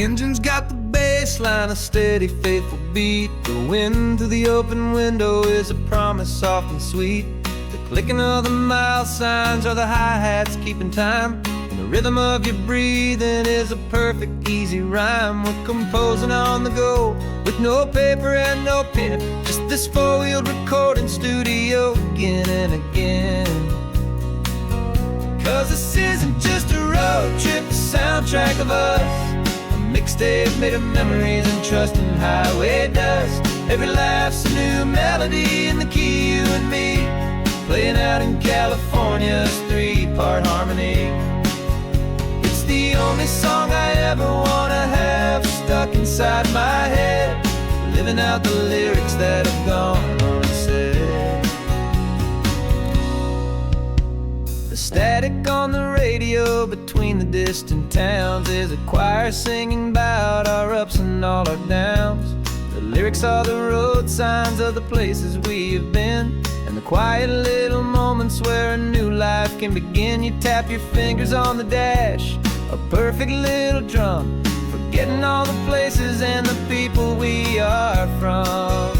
engine's got the bass line, a steady, faithful beat. The wind through the open window is a promise soft and sweet. The clicking of the mile signs are the hi-hats keeping time. And the rhythm of your breathing is a perfect, easy rhyme. We're composing on the go with no paper and no pen, just this four-wheeled recording studio again and again. 'Cause this isn't just a road trip, the soundtrack of us. Mixtape made of memories and trust in highway dust. Every laugh's a new melody in the key, you and me, playing out in California's three-part harmony. It's the only song I ever wanna have stuck inside my head, living out the lyrics that have gone unsaid. The static on the radio between the distant towns is a choir singing about our ups and all our downs. The lyrics are the road signs of the places we have been, and the quiet little moments where a new life can begin. You tap your fingers on the dash, a perfect little drum, forgetting all the places and the people we are from.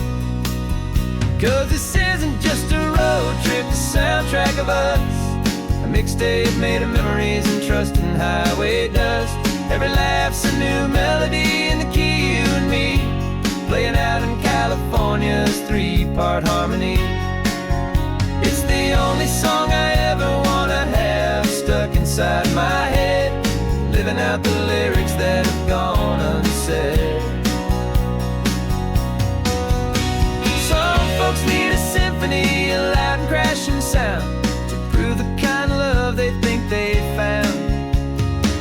'Cause this isn't just a road trip, the soundtrack of us. Mixtape made of memories and trust in highway dust. Every laugh's a new melody in the key, you and me, playing out in California's three-part harmony. It's the only song I ever wanna have stuck inside my head, living out the lyrics that have gone unsaid. Some folks need a symphony, a loud and crashing sound, the kind of love they think they found.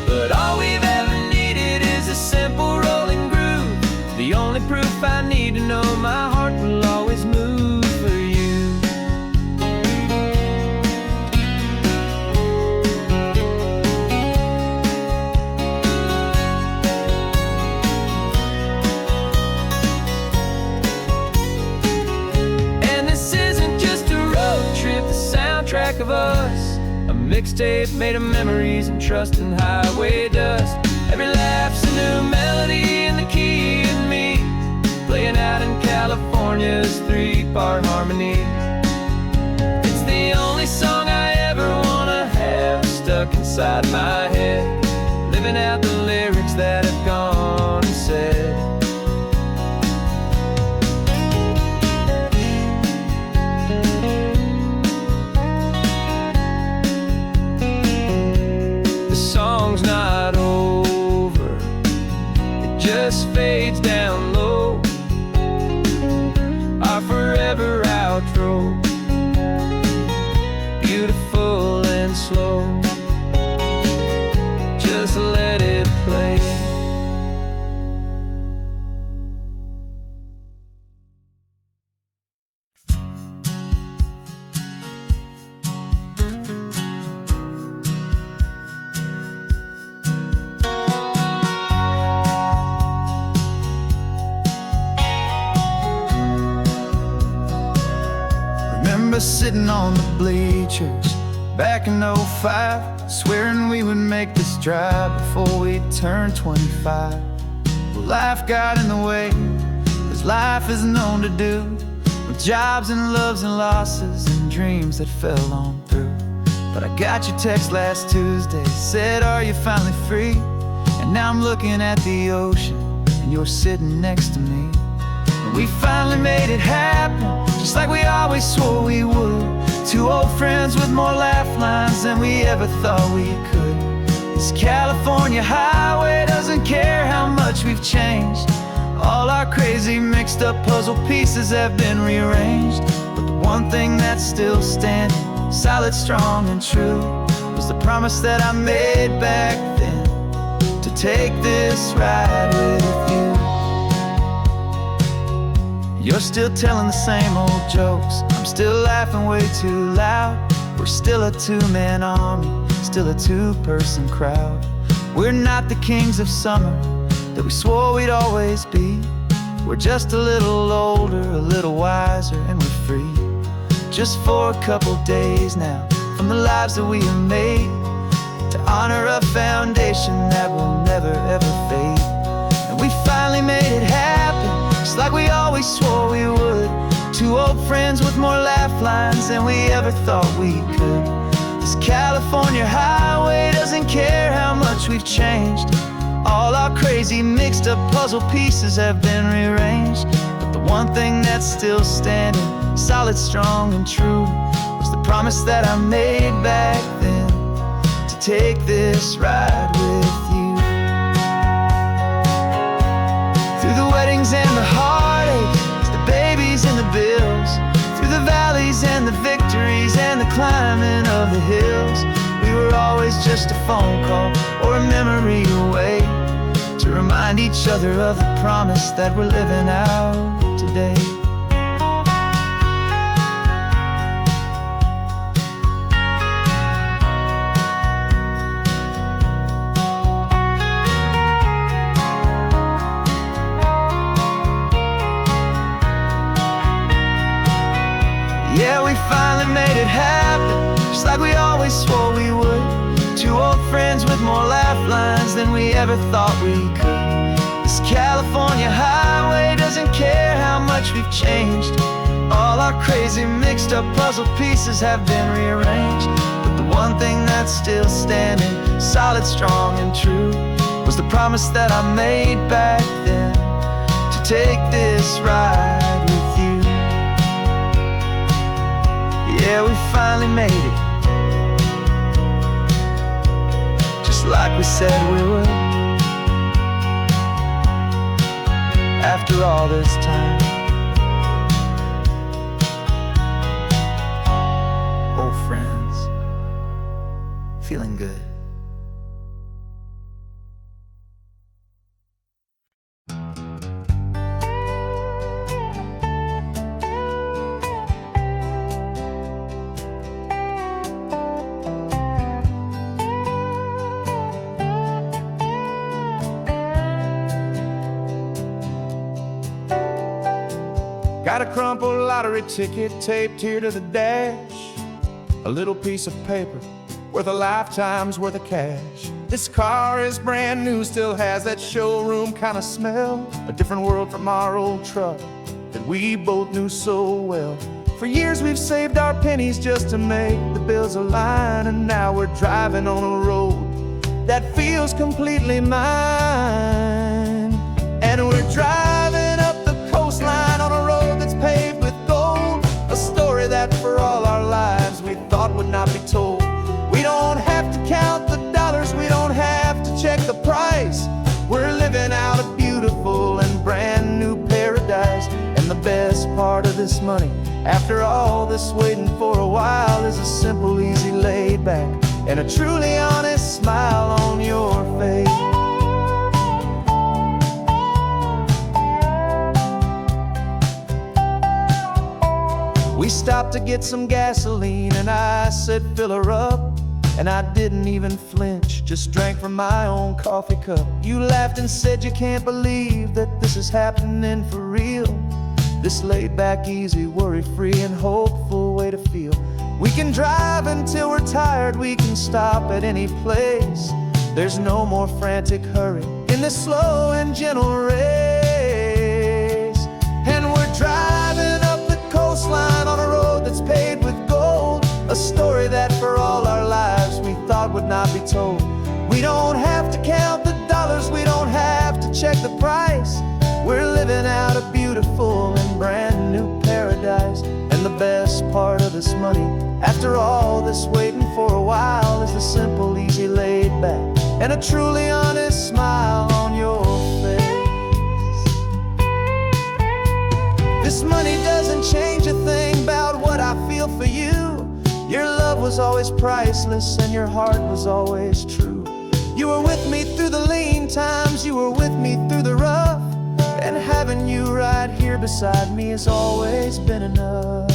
But all we've ever needed is a simple rolling groove, the only proof I need to know my heart will always move for you. And this isn't just a road trip, the soundtrack of us. A mixtape made of memories and trust in highway dust. Every laugh's a new melody in the key, and me, playing out in California's three-part harmony. It's the only song I ever wanna have stuck inside my head, living out the lyrics that have gone unsaid. Song's not over, it just fades down low, our forever outro, beautiful and slow. Just let it play. Sitting on the bleachers back in '05, swearing we would make this drive before we turned 25. Well, life got in the way, as life is known to do, with jobs and loves and losses and dreams that fell on through. But I got your text last Tuesday, said, are you finally free? And now I'm looking at the ocean, and you're sitting next to me. And we finally made it happen, just like we always swore we would. Two old friends with more laugh lines than we ever thought we could. This California highway doesn't care how much we've changed. All our crazy mixed up puzzle pieces have been rearranged. But the one thing that's still standing, solid, strong and true, was the promise that I made back then, to take this ride with you. You're still telling the same old jokes, I'm still laughing way too loud. We're still a two-man army, still a two-person crowd. We're not the kings of summer that we swore we'd always be. We're just a little older, a little wiser, and we're free. Just for a couple days now, from the lives that we have made, to honor a foundation that will never ever fade. we finally made it happen, just like we always swore we would. Two old friends with more laugh lines than we ever thought we could. This California highway doesn't care how much we've changed. All our crazy mixed up puzzle pieces have been rearranged, but the one thing that's still standing, solid, strong, and true, was the promise that I made back then, to take this ride with you. Through the weddings and the heartaches, the babies and the bills, through the valleys and the victories and the climbing of the hills, we were always just a phone call or a memory away, to remind each other of the promise that we're living out today. Yeah, we finally made it happen, just like we always swore we would. Two old friends with more laugh lines than we ever thought we could. This California highway doesn't care how much we've changed. All our crazy mixed up puzzle pieces have been rearranged, but the one thing that's still standing, solid, strong, and true, was the promise that I made back then, to take this ride with you. Yeah, we finally made it, just like we said we would. After all this time, old friends, feeling good. Got a crumpled lottery ticket taped here to the dash, a little piece of paper worth a lifetime's worth of cash. This car is brand new, still has that showroom kind of smell, a different world from our old truck that we both knew so well. For years we've saved our pennies just to make the bills align, and now we're driving on a road that feels completely mine. And we're driving up the coastline on a road that's paved with gold, a story that for all our lives we thought would not be told. We don't have to count the dollars, we don't have to check the price. We're living out a beautiful and brand new paradise. And the best part of this money, after all this waiting for a while, is a simple, easy, laid back, and a truly honest smile on your face. We stopped to get some gasoline, and I said fill her up, and I didn't even flinch, just drank from my own coffee cup. You laughed and said you can't believe that this is happening for real. This laid back, easy, worry-free, and hopeful way to feel. We can drive until we're tired, we can stop at any place. There's no more frantic hurry in this slow and gentle race. And we're driving up the coastline on a road that's paved with gold, a story that for all our lives we thought would not be told. We don't have to count the dollars, we don't have to check the price. We're living out a beautiful and brand new paradise. And the best part of this money, after all this waiting for a while, is the simple, easy, laid back, and a truly honest smile on your face. This money doesn't change a thing about what I feel for you. Your love was always priceless and your heart was always true. You were with me through the lean times, you were with me through the rough, and having you right here beside me has always been enough.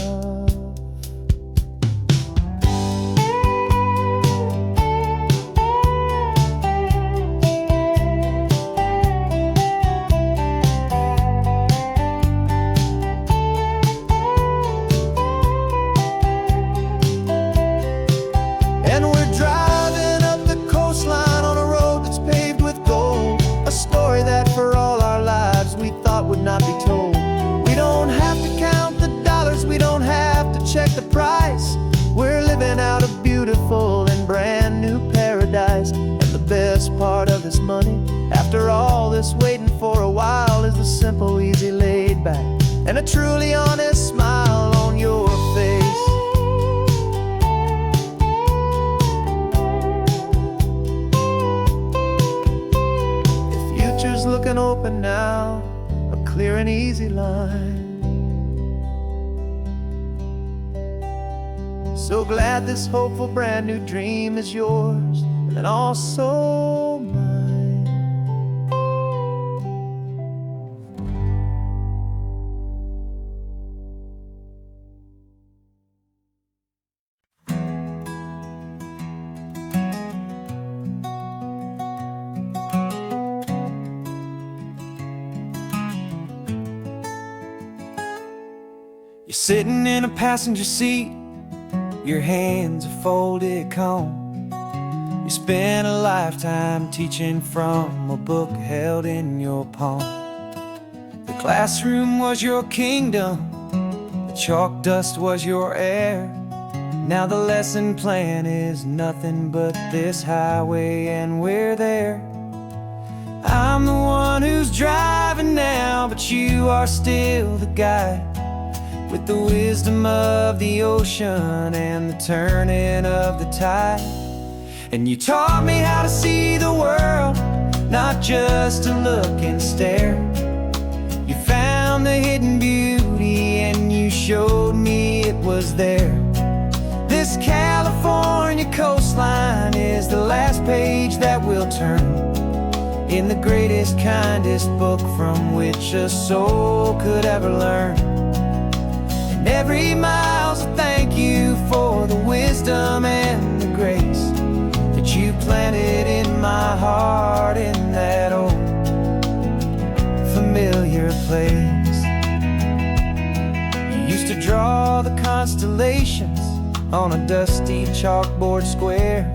And we're driving up the coastline on a road that's paved with gold, a story that for all simple, easy, laid back, and a truly honest smile on your face. The future's looking open now, a clear and easy line. So glad this hopeful brand new dream is yours and also mine. You're sitting in a passenger seat, your hands are folded calm. You spent a lifetime teaching from a book held in your palm. The classroom was your kingdom, the chalk dust was your air. Now the lesson plan is nothing but this highway, and we're there. I'm the one who's driving now, but you are still the guide, with the wisdom of the ocean and the turning of the tide. And you taught me how to see the world, not just to look and stare. You found the hidden beauty and you showed me it was there. This California coastline is the last page that we'll turn in the greatest, kindest book from which a soul could ever learn. And every mile's a thank you for the wisdom and the grace that you planted in my heart in that old familiar place. You used to draw the constellations on a dusty chalkboard square.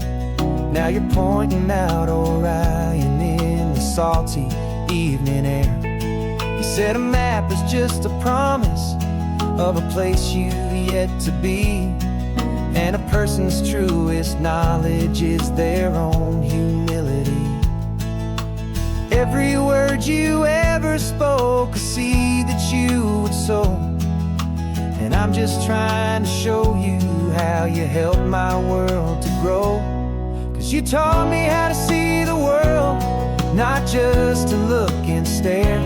Now you're pointing out Orion in the salty evening air. You said a map is just a promise of a place you've yet to be, and a person's truest knowledge is their own humility. Every word you ever spoke, a seed that you would sow, and I'm just trying to show you how you helped my world to grow. 'Cause you taught me how to see the world, not just to look and stare.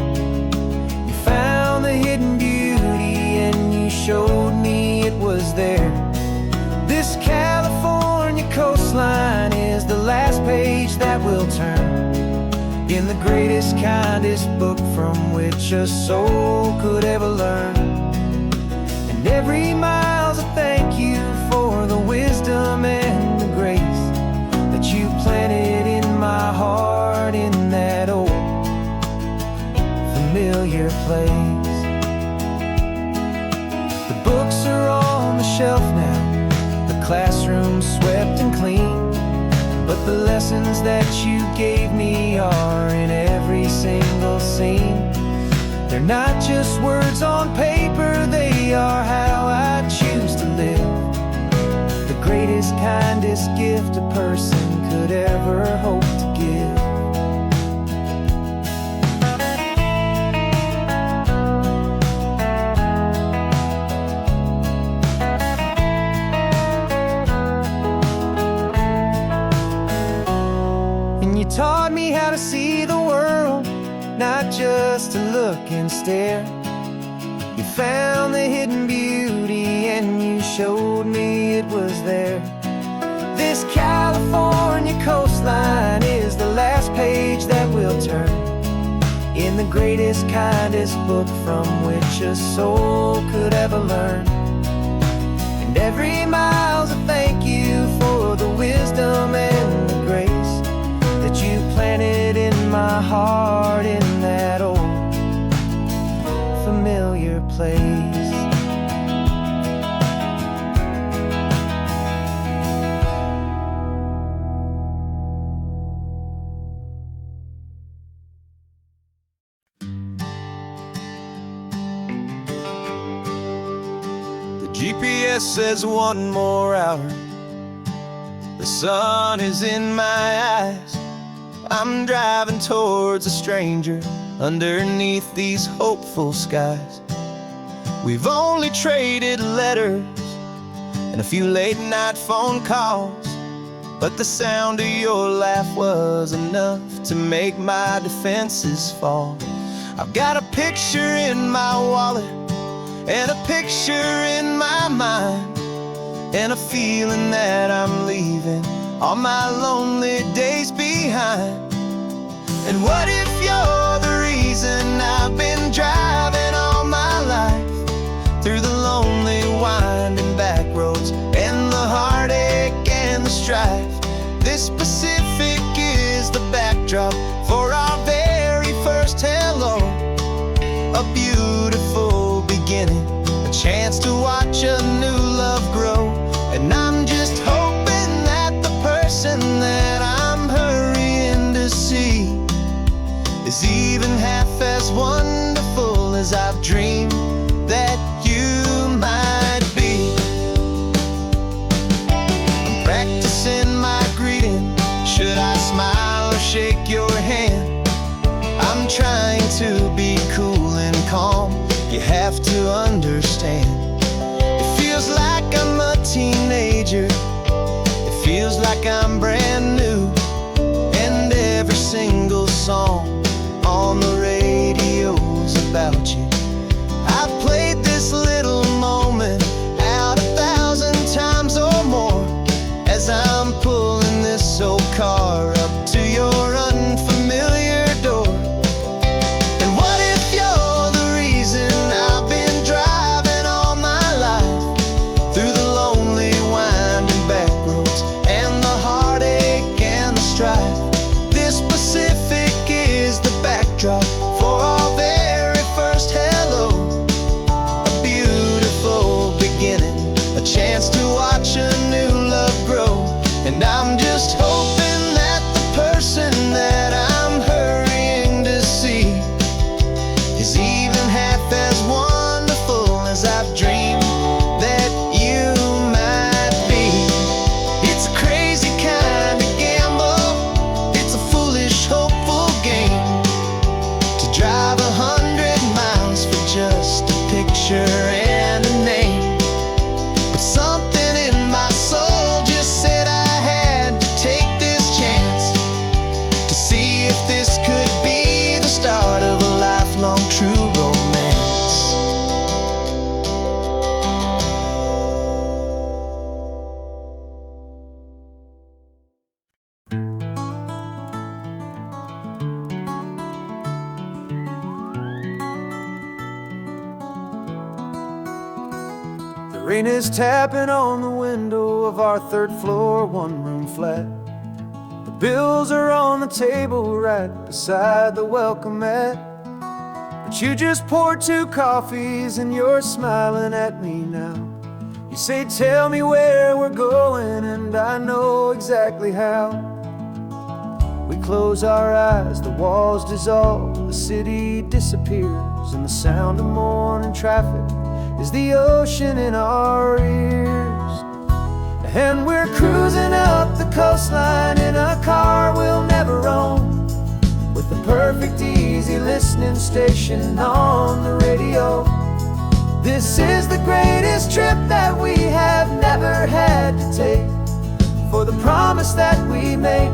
You found the hidden beauty and you showed me it was there. This California coastline is the last page that we'll turn in the greatest, kindest book from which a soul could ever learn. And every mile's a thank you for the wisdom and the grace that you planted in my heart in that old familiar place. The books are on the shelf now, the classroom swept and clean, but the lessons that you gave me are in every single scene. They're not just words on paper, they are how I choose to live. The greatest, kindest gift a person could ever hope to give. You taught me how to see the world, not just to look and stare. You found the hidden beauty and you showed me it was there. This California coastline is the last page that we'll turn in the greatest, kindest book from which a soul could ever learn. And every mile's a thank you for the wisdom and the grace that you planted in my heart in that old familiar place. The GPS says one more hour. The sun is in my eyes. I'm driving towards a stranger underneath these hopeful skies. We've only traded letters and a few late night phone calls, but the sound of your laugh was enough to make my defenses fall. I've got a picture in my wallet and a picture in my mind, and a feeling that I'm leaving all my lonely days behind. And what if you're the reason I've been driving all my life, through the lonely winding back roads and the heartache and the strife? This Pacific is the backdrop for our very first hello, a beautiful beginning, a chance to watch a new love grow. And I'm just hoping that the person that I'm hurrying to see is even half as wonderful as I've dreamed that you might be. I'm practicing my greeting. Should I smile or shake your hand? I'm trying to be cool and calm. You have to understand. It feels like I'm a teenager. It feels like I'm brand new. And every single song on the radio's about you. I've played this little moment out 1,000 times or more, as I'm pulling this old car up to your unfamiliar door. And what if you're the reason I've been driving all my life, through the lonely winding back roads and the heartache and the strife? This Pacific is the backdrop for our very first hello, a beautiful beginning, a chance to watch a new love grow. And I'm just hoping that the person that I'm hurrying to see is even half as wonderful as I've dreamed that you might be. It's a crazy kind of gamble, it's a foolish, hopeful game, to drive 100 miles for just a picture and a name. But something in my soul just said I had to take this chance, to see if this could be the start of a lifelong true romance. The rain is tapping on the window of our third floor, one-room flat. The bills are on the table right beside the welcome mat. But you just poured 2 coffees and you're smiling at me now. You say, tell me where we're going, and I know exactly how. We close our eyes, the walls dissolve, the city disappears, and the sound of morning traffic is the ocean in our ears. And we're cruising up the coastline in a car we'll never own, with the perfect easy listening station on the radio. This is the greatest trip that we have never had to take, for the promise that we make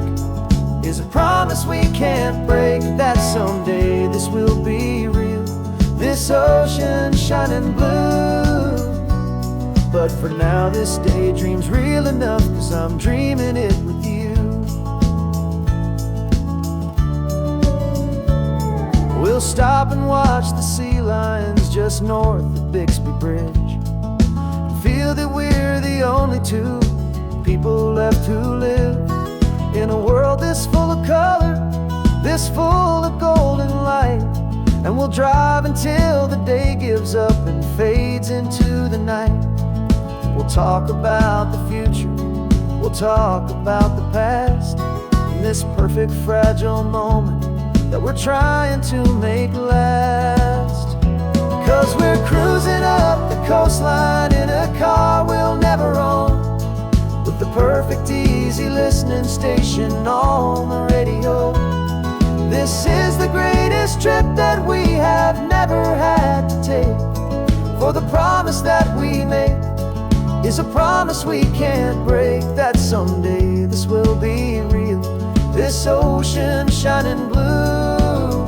is a promise we can't break, that someday this will be real, this ocean shining blue. But for now this daydream's real enough, 'cause I'm dreaming it with you. We'll stop and watch the sea lions just north of Bixby Bridge, and feel that we're the only 2 people left who live in a world this full of color, this full of golden light. And we'll drive until the day gives up and fades into the night. We'll talk about the future, we'll talk about the past, in this perfect fragile moment that we're trying to make last. 'Cause we're cruising up the coastline in a car we'll never own, with the perfect easy listening station on the radio. This This is the greatest trip that we have never had to take. For the promise that we make is a promise we can't break, that someday this will be real, this ocean shining blue.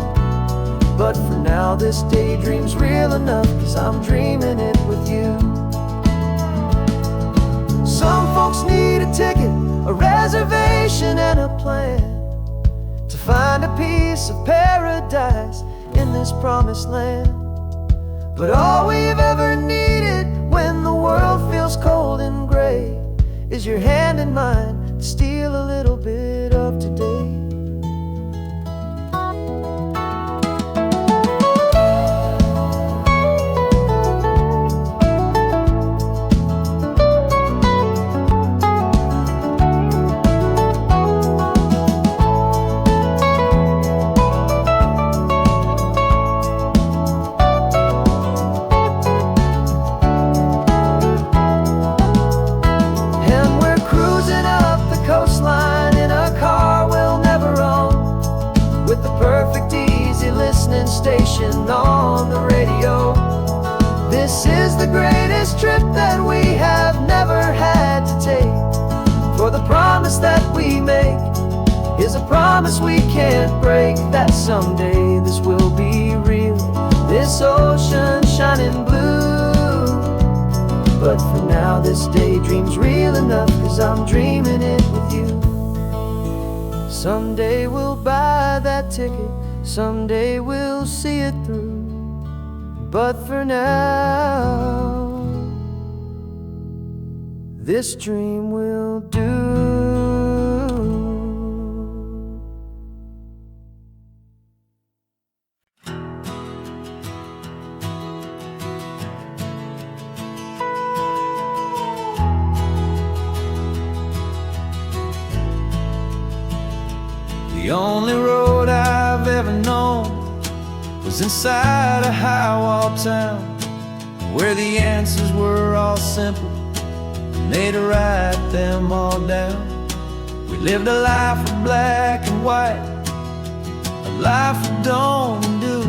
But for now this daydream's real enough, 'cause I'm dreaming it with you. Some folks need a ticket, a reservation and a plan to find a piece of paradise in this promised land. But all we've ever needed when the world feels cold and gray is your hand in mine to steal a little bit of today. Station on the radio. This is the greatest trip that we have never had to take. For the promise that we make is a promise we can't break, that someday this will be real, this ocean shining blue. But for now this daydream's real enough, 'cause I'm dreaming it with you. Someday we'll buy that ticket, someday we'll see it through. But for now, this dream will do. The only road I've ever known was inside a high-wall town, where the answers were all simple and they'd write them all down. We lived a life of black and white, a life of dawn and dew,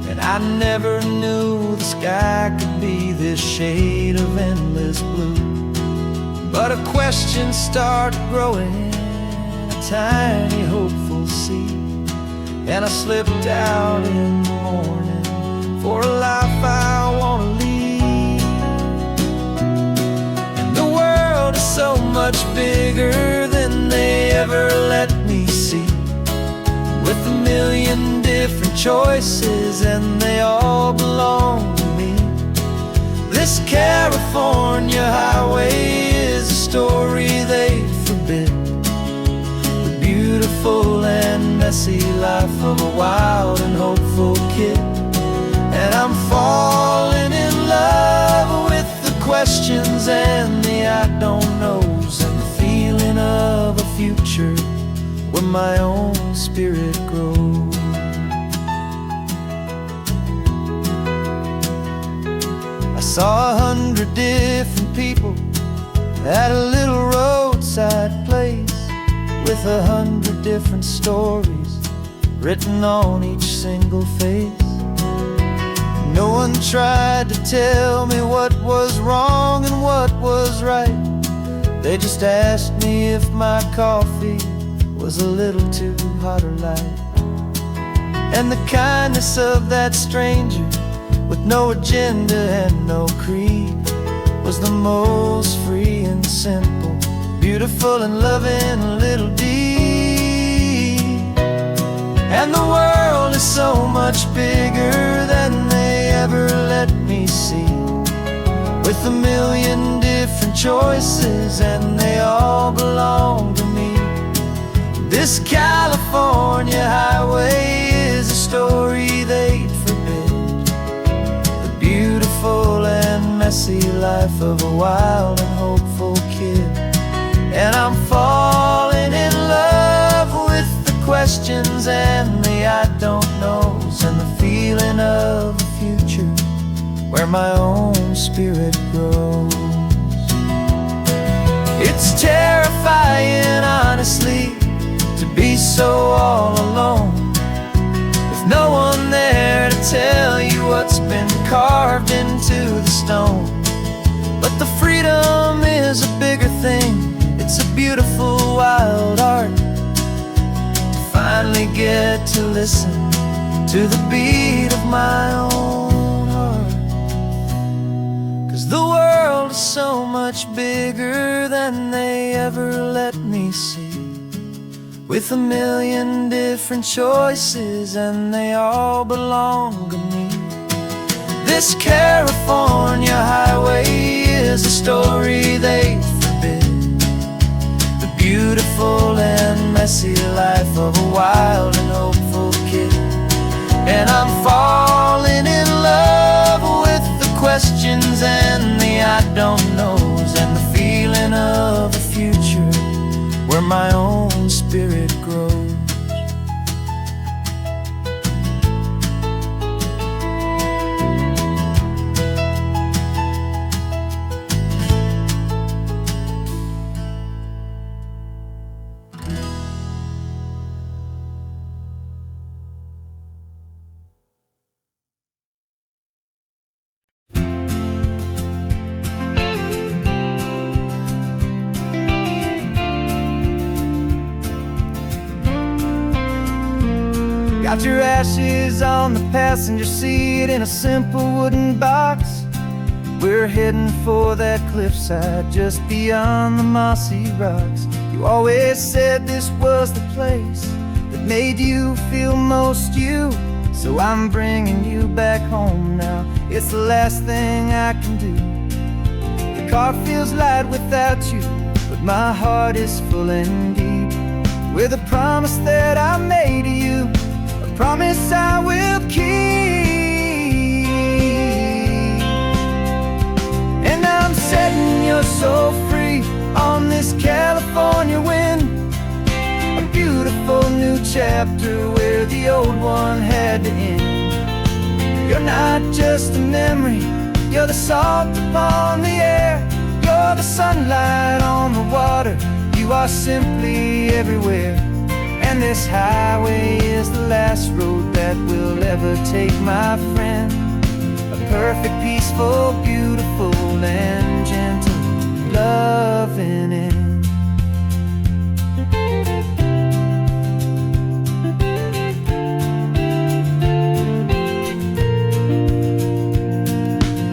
and I never knew the sky could be this shade of endless blue. But a question started growing, tiny hopeful seed, and I slipped out in the morning for a life I wanna lead. And the world is so much bigger than they ever let me see, with a million different choices and they all belong to me. This California highway is a story they forbid, beautiful and messy life of a wild and hopeful kid. And I'm falling in love with the questions and the I don't knows, and the feeling of a future where my own spirit grows. I saw 100 different people at a little roadside place, with 100 different stories written on each single face. No one tried to tell me what was wrong and what was right. They just asked me if my coffee was a little too hot or light. And the kindness of that stranger, with no agenda and no creed, was the most free and simple, beautiful and loving little deed. And the world is so much bigger than they ever let me see, with a million different choices and they all belong to me. This California highway is a story they'd forbid, the beautiful and messy life of a wild and hopeful kid. And I'm falling in love with the questions and the I don't knows, and the feeling of a future where my own spirit grows. It's terrifying, honestly, to be so all alone, stone. But the freedom is a bigger thing. It's a beautiful wild art to finally get to listen to the beat of my own heart. 'Cause the world is so much bigger than they ever let me see, with a million different choices and they all belong to me. This California highway is a story they forbid, the beautiful and messy life of a wild and hopeful kid. And I'm falling in love with the questions and the I don't knows, and the feeling of a future where my own spirit grows. Got your ashes on the passenger seat in a simple wooden box. We're heading for that cliffside just beyond the mossy rocks. You always said this was the place that made you feel most you, so I'm bringing you back home now. It's the last thing I can do. The car feels light without you, but my heart is full and deep with a promise that I made to you, promise I will keep. And I'm setting your soul free on this California wind, a beautiful new chapter where the old one had to end. You're not just a memory, you're the salt upon the air, you're the sunlight on the water, you are simply everywhere. And this highway is the last road that we'll ever take, my friend. A perfect, peaceful, beautiful, and gentle, loving end.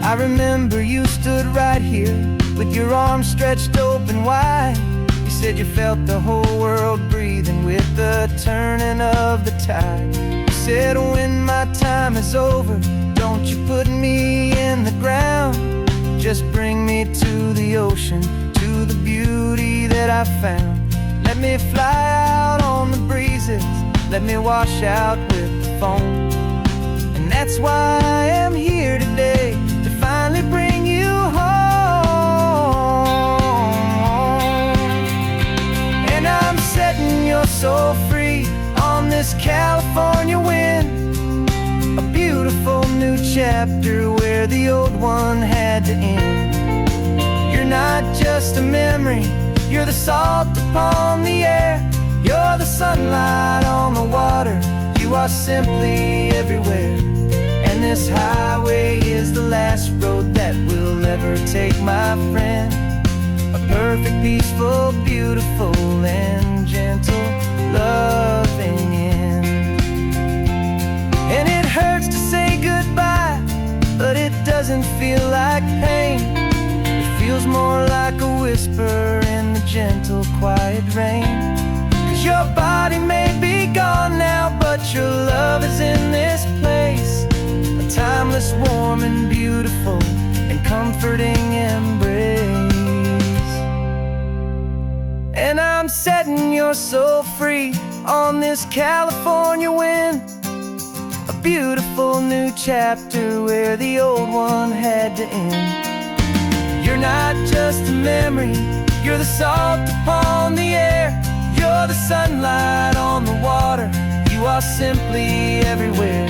I remember you stood right here with your arms stretched open wide. You said you felt the whole world breathing with the turning of the tide. You said when my time is over, don't you put me in the ground, just bring me to the ocean, to the beauty that I found. Let me fly out on the breezes, let me wash out with the foam. And that's why I am here today, to finally bring you home. Setting your soul free on this California wind, a beautiful new chapter where the old one had to end. You're not just a memory, you're the salt upon the air, you're the sunlight on the water, you are simply everywhere. And this highway is the last road that we'll ever take, my friend. A perfect, peaceful, beautiful, and gentle, loving end. And it hurts to say goodbye, but it doesn't feel like pain. It feels more like a whisper in the gentle, quiet rain. 'Cause your body may be gone now, but your love is in this place, a timeless, warm, and beautiful, and comforting embrace. And I'm setting your soul free on this California wind, a beautiful new chapter where the old one had to end. You're not just a memory, you're the salt upon the air, you're the sunlight on the water, you are simply everywhere.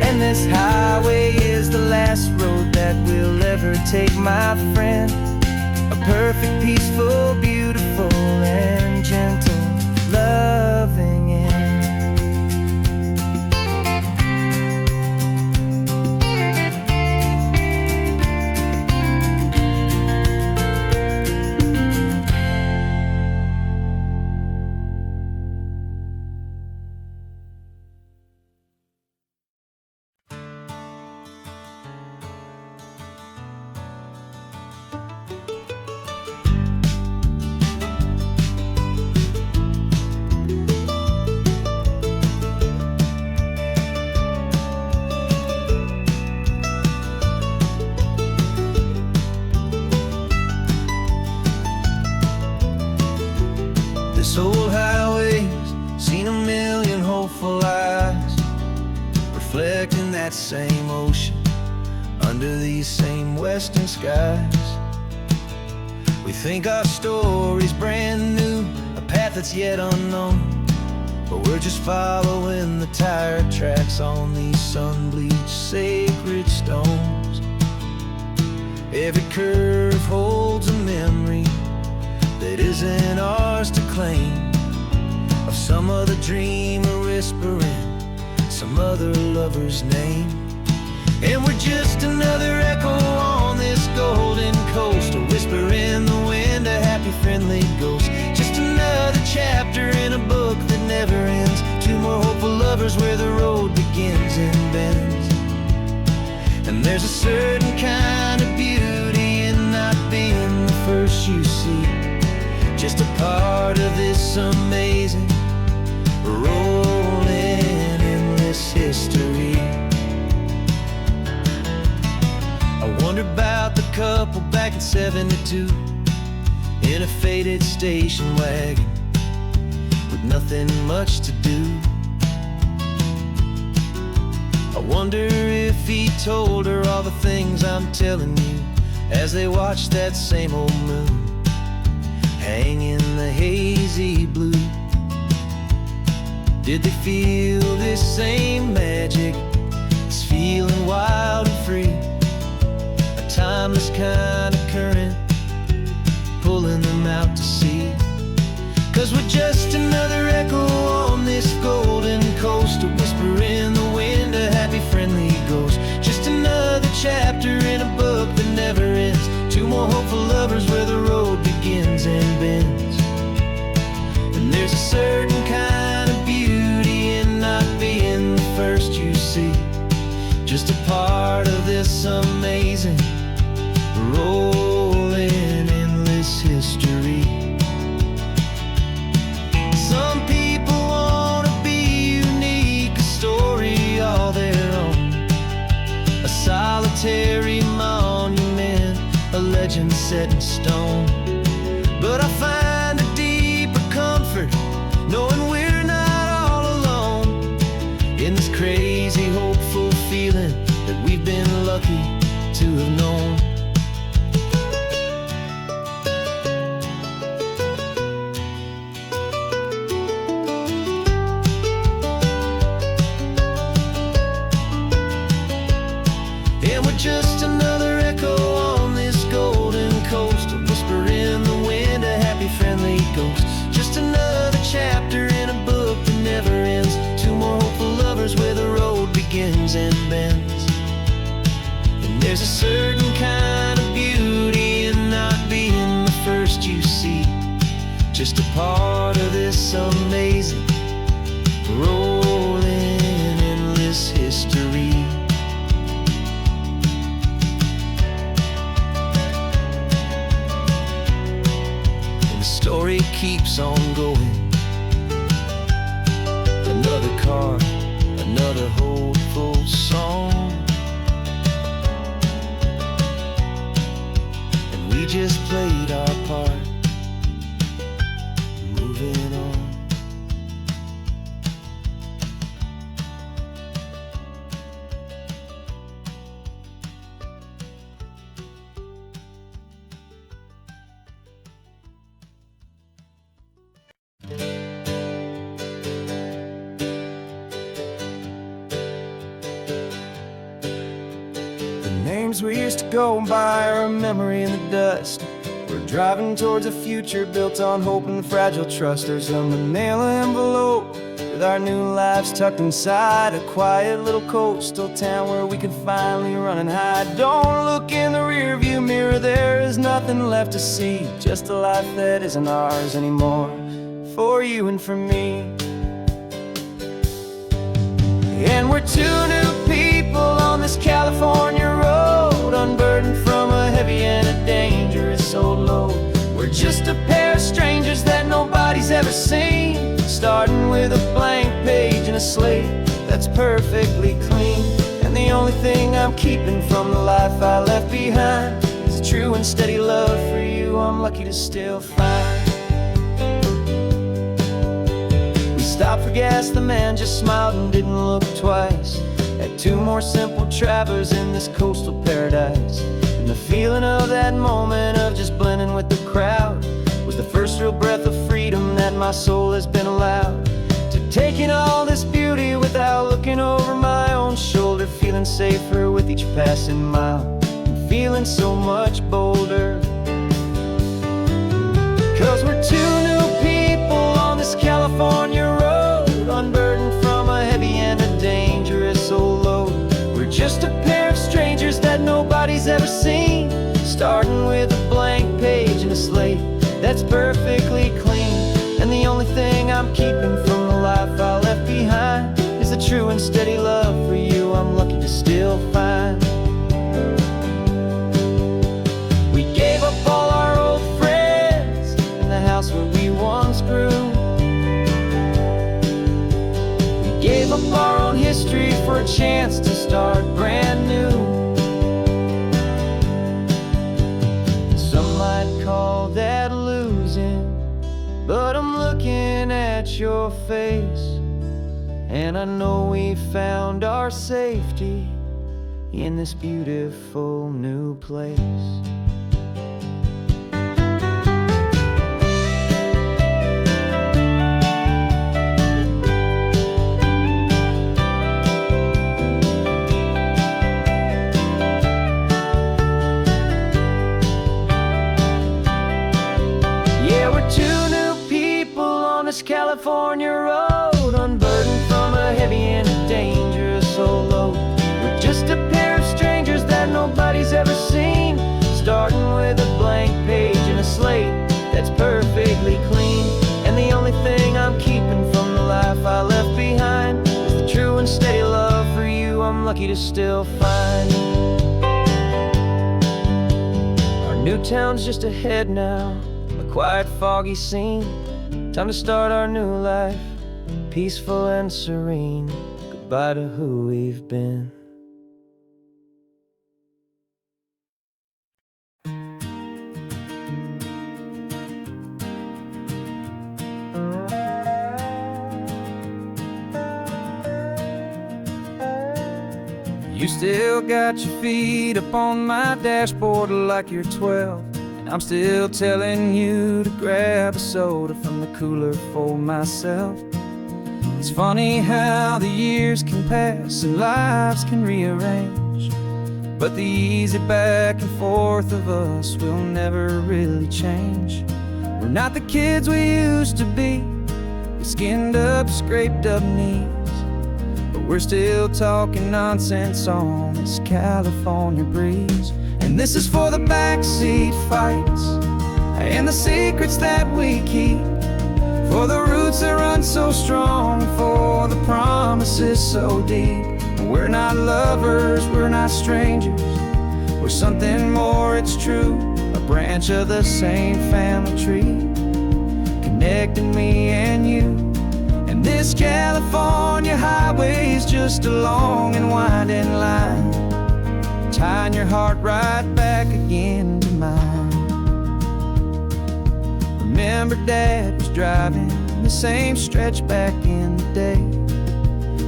And this highway is the last road that we'll ever take, my friend. A perfect, peaceful, beautiful, and gentle, loving end. This old highway's seen a million hopeful eyes, reflecting that same ocean under these same western skies. We think our story's brand new, a path that's yet unknown, but we're just following the tire tracks on these sun-bleached sacred stones. Every curve holds a memory that isn't ours to claim, of some other dreamer whispering some other lover's name. And we're just another echo on this golden coast, a whisper in the wind, a happy friendly ghost. Just another chapter in a book that never ends, two more hopeful lovers where the road begins and bends. And there's a certain kind of beauty in not being the first you see, just a part of this amazing rolling endless history. I wonder about the couple back in '72 in a faded station wagon with nothing much to do. I wonder if he told her all the things I'm telling you as they watched that same old moon hang in the hazy blue. Did they feel this same magic, this feeling wild and free, a timeless kind of current pulling them out to sea? 'Cause we're just another echo on this golden coast, a whisper in the wind, a happy friendly ghost. Just another chapter in a book that never ends, two more hopeful lovers where the road begins and bends. And there's a certain kind of beauty in not being the first you see, just a part of this amazing rolling endless history. Some people wanna be unique, a story all their own, a solitary monument, a legend set in stone. But I find a deeper comfort knowing we're not all alone in this crazy hopeful feeling that we've been lucky to have known. And we're just another echo on this golden coast, a whisper in the wind, a happy friendly ghost. Just another chapter in a book that never ends, two more hopeful lovers where the road begins and bends. And there's a certain kind of beauty in not being the first you see, just a part of this amazing rolling endless history. Story keeps on going. Another car, another hopeful song, and we just played our part, moving on. Names we used to go by are a memory in the dust. We're driving towards a future built on hope and fragile trust. There's a manila envelope with our new lives tucked inside, a quiet little coastal town where we can finally run and hide. Don't look in the rearview mirror, there is nothing left to see, just a life that isn't ours anymore, for you and for me. And we're two new people on this California road, unburdened from a heavy and a dangerous old load. We're just a pair of strangers that nobody's ever seen, starting with a blank page and a slate that's perfectly clean. And the only thing I'm keeping from the life I left behind is a true and steady love for you I'm lucky to still find. stopped for gas, the man just smiled and didn't look twice. Had two more simple travelers in this coastal paradise. And the feeling of that moment of just blending with the crowd was the first real breath of freedom that my soul has been allowed. To take in all this beauty without looking over my own shoulder, feeling safer with each passing mile, and feeling so much bolder. 'Cause we're two new people on this California road, unburdened from a heavy and a dangerous old load. We're just a pair of strangers that nobody's ever seen, starting with a blank page and a slate that's perfectly clean. And the only thing I'm keeping from the life I left behind is the true and steady love for you I'm lucky to still find. We gave up all our old friends in the house where we once grew. We gave up our own history for a chance to start brand new. Some might call that losing, but I'm looking at your face, and I know we found our safety in this beautiful new place. Yeah, we're two new people on this California road, unburdened from a heavy and a dangerous old load. We're just a pair of strangers that nobody's ever seen, starting with a blank page and a slate that's perfectly clean. And the only thing I'm keeping from the life I left behind is the true and steady love for you I'm lucky to still find. Our new town's just ahead now, a quiet, foggy scene. Time to start our new life, peaceful and serene. Goodbye to who we've been. You still got your feet up on my dashboard like you're 12, and I'm still telling you to grab a soda from the cooler for myself. It's funny how the years can pass and lives can rearrange, but the easy back and forth of us will never really change. We're not the kids we used to be, with skinned up, scraped up knees, but we're still talking nonsense on this California breeze. And this is for the backseat fights and the secrets that we keep, for the roots that run so strong, for the promises so deep. We're not lovers, we're not strangers, we're something more, it's true, a branch of the same family tree, connecting me and you. And this California highway is just a long and winding line, tying your heart right back again to mine. Remember Dad was driving the same stretch back in the day,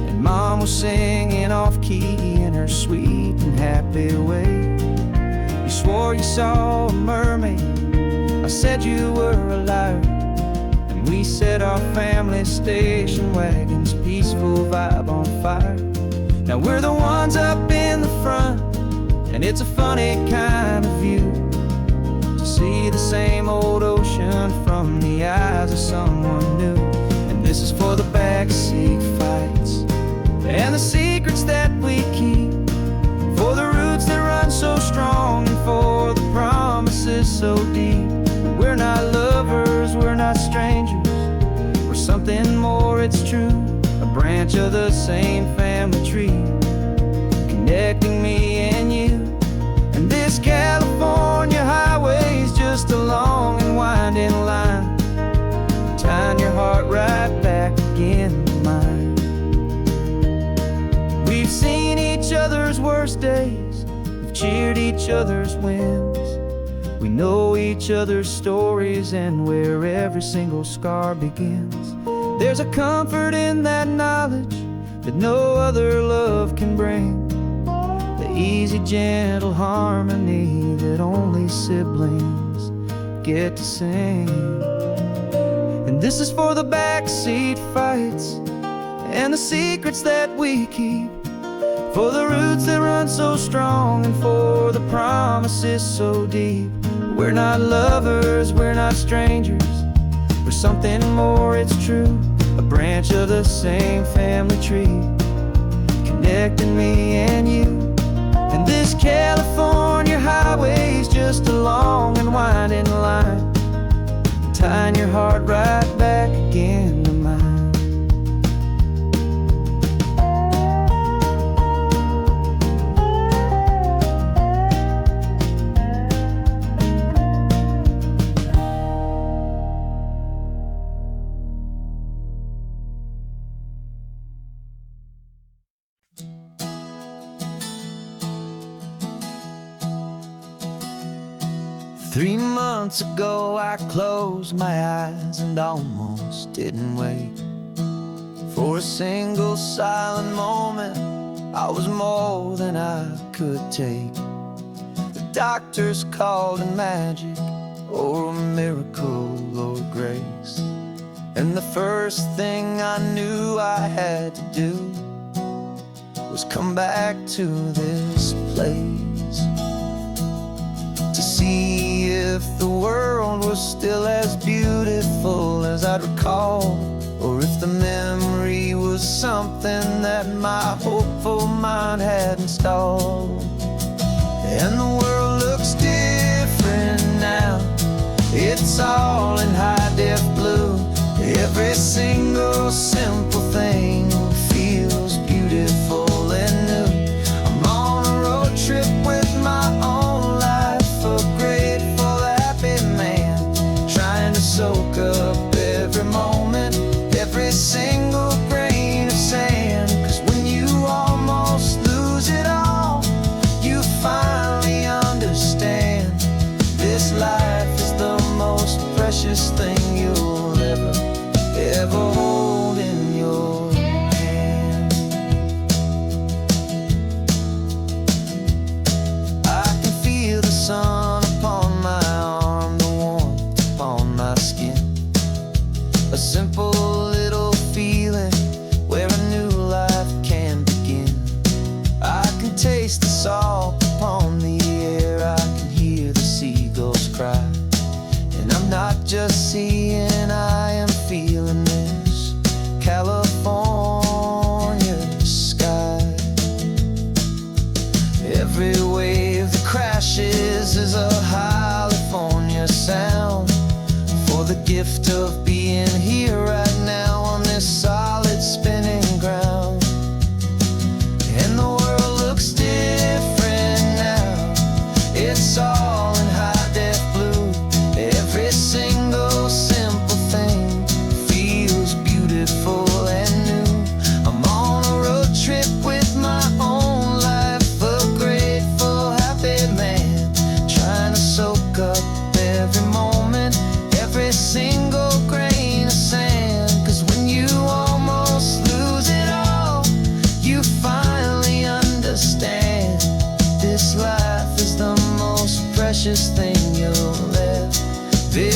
and Mom was singing off-key in her sweet and happy way. You swore you saw a mermaid, I said you were a liar, and we set our family station wagon's peaceful vibe on fire. Now we're the ones up in the front, and it's a funny kind of view to see the same old ocean from the eyes of someone new. And this is for the backseat fights and the secrets that we keep, for the roots that run so strong and for the promises so deep. We're not lovers, we're not strangers, we're something more, it's true, a branch of the same family tree, connecting me and you. And this California highway is just a long and winding line, tying your heart right back again to mine. We've seen each other's worst days, we've cheered each other's wins, we know each other's stories and where every single scar begins. There's a comfort in that knowledge that no other love can bring. The easy, gentle harmony that only siblings get to sing. And this is for the backseat fights and the secrets that we keep, for the roots that run so strong and for the promises so deep. We're not lovers, we're not strangers, we're something more, it's true. A branch of the same family tree, connecting me and you. And this California highway's just a long and winding line, tying your heart right back again to mine. Three months ago I closed my eyes and almost didn't wait for a single silent moment. I was more than I could take. The doctors called it magic or a miracle or grace, and the first thing I knew I had to do was come back to this place, to see if the world was still as beautiful as I'd recall, or if the memory was something that my hopeful mind had installed. And the world looks different now, it's all in high-def blue. Every single simple thing feels beautiful and new. I'm on a road trip with my own life, a grateful, happy man, trying to soak up every moment, every single grain of sand. 'Cause when you almost lose it all, you finally understand this life is the most precious thing you'll ever hold in your hand. I can feel the sun upon my arm, the warmth upon my skin, a simple little feeling where a new life can begin. I can taste the salt upon the air, I can hear the seagulls cry, and I'm not just seeing, I am feeling this California sky. Every wave that crashes is a California sound, for the gift of being here right now on this solid spinning ground. And the world looks different now, it's all in high-def blue. Every single simple thing feels beautiful and new. I'm on a road trip with my own life, a grateful, happy man, trying to soak up every moment, every single grain of sand. 'Cause when you almost lose it all, you finally understand this life is the most precious thing you'll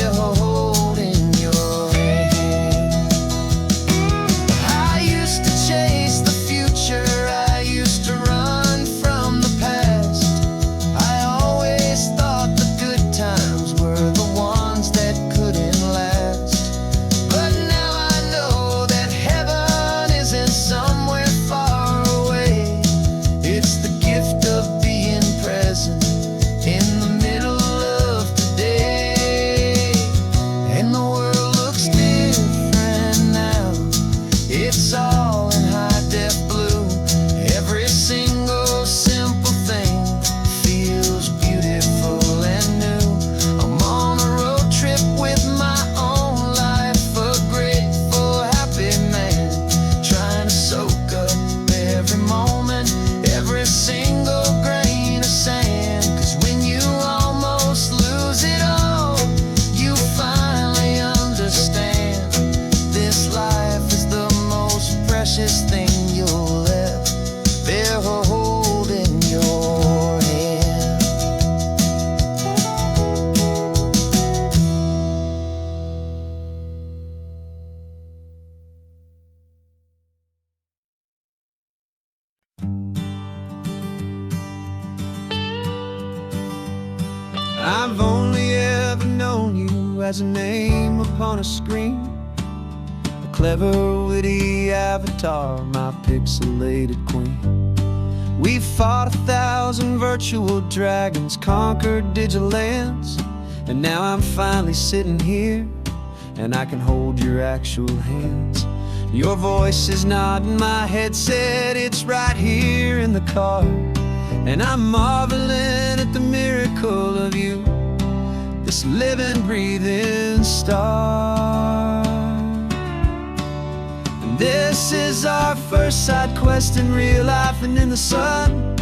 ever hold in your hand. I used to chase the future, I used to run from the past. I always thought the good times were the ones that couldn't last. But now I know that heaven isn't somewhere far away. It's the gift of being present in the middle as a name upon a screen, a clever, witty avatar, my pixelated queen. We fought 1,000 virtual dragons, conquered digital lands, and now I'm finally sitting here, and I can hold your actual hands. Your voice is not in my headset, it's right here in the car, and I'm marveling at the miracle of you, this living, breathing star. And this is our first side quest in real life and in the sun.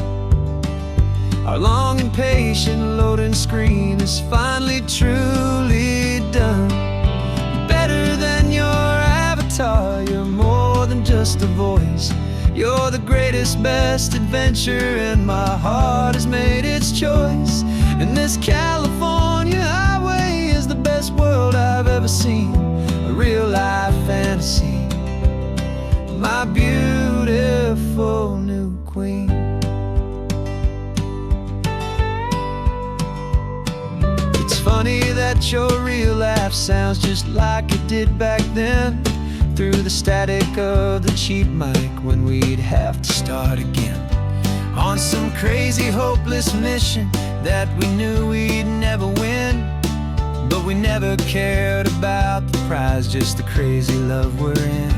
Our long and patient loading screen is finally truly done. You're better than your avatar, you're more than just a voice. You're the greatest, best adventure, and my heart has made its choice. And this California highway is the best world I've ever seen, a real life fantasy, my beautiful new queen. It's funny that your real life sounds just like it did back then, through the static of the cheap mic when we'd have to start again, on some crazy hopeless mission that we knew we'd never win. But we never cared about the prize, just the crazy love we're in.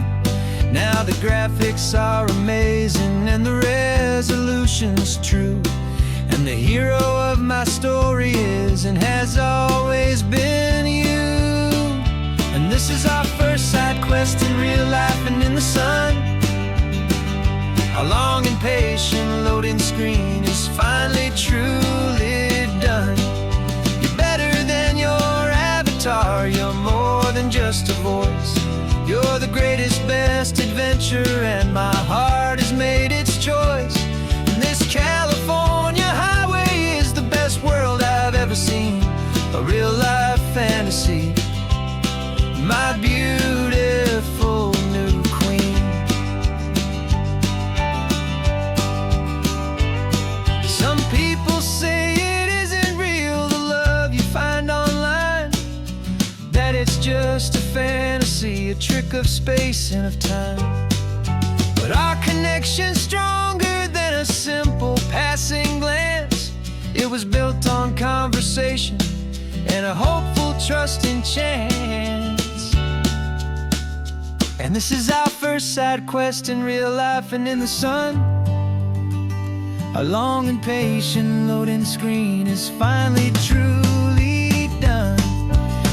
Now the graphics are amazing and the resolution's true, and the hero of my story is and has always been you. And this is our first side quest in real life and in the sun. Our long and patient loading screen is finally truly done. You're better than your avatar, you're more than just a voice. You're the greatest, best adventure, and my heart has made its choice. And this California highway is the best world I've ever seen, a real life fantasy, my beautiful new queen. Some people say it isn't real, the love you find online, that it's just a fantasy, a trick of space and of time. But our connection's stronger than a simple passing glance. It was built on conversation and a hopeful, trusting chance. And this is our first side quest in real life and in the sun. Our long and patient loading screen is finally truly done.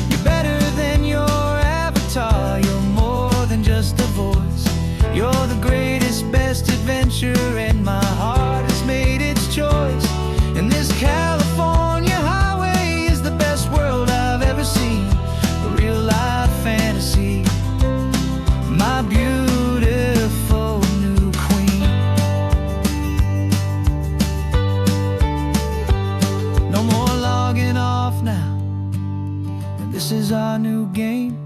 You're better than your avatar, you're more than just a voice. You're the greatest, best adventure, and my heart has made its choice. And this California highway is the best world I've ever seen, a real life fantasy, my beautiful new queen. No more logging off now, and this is our new game.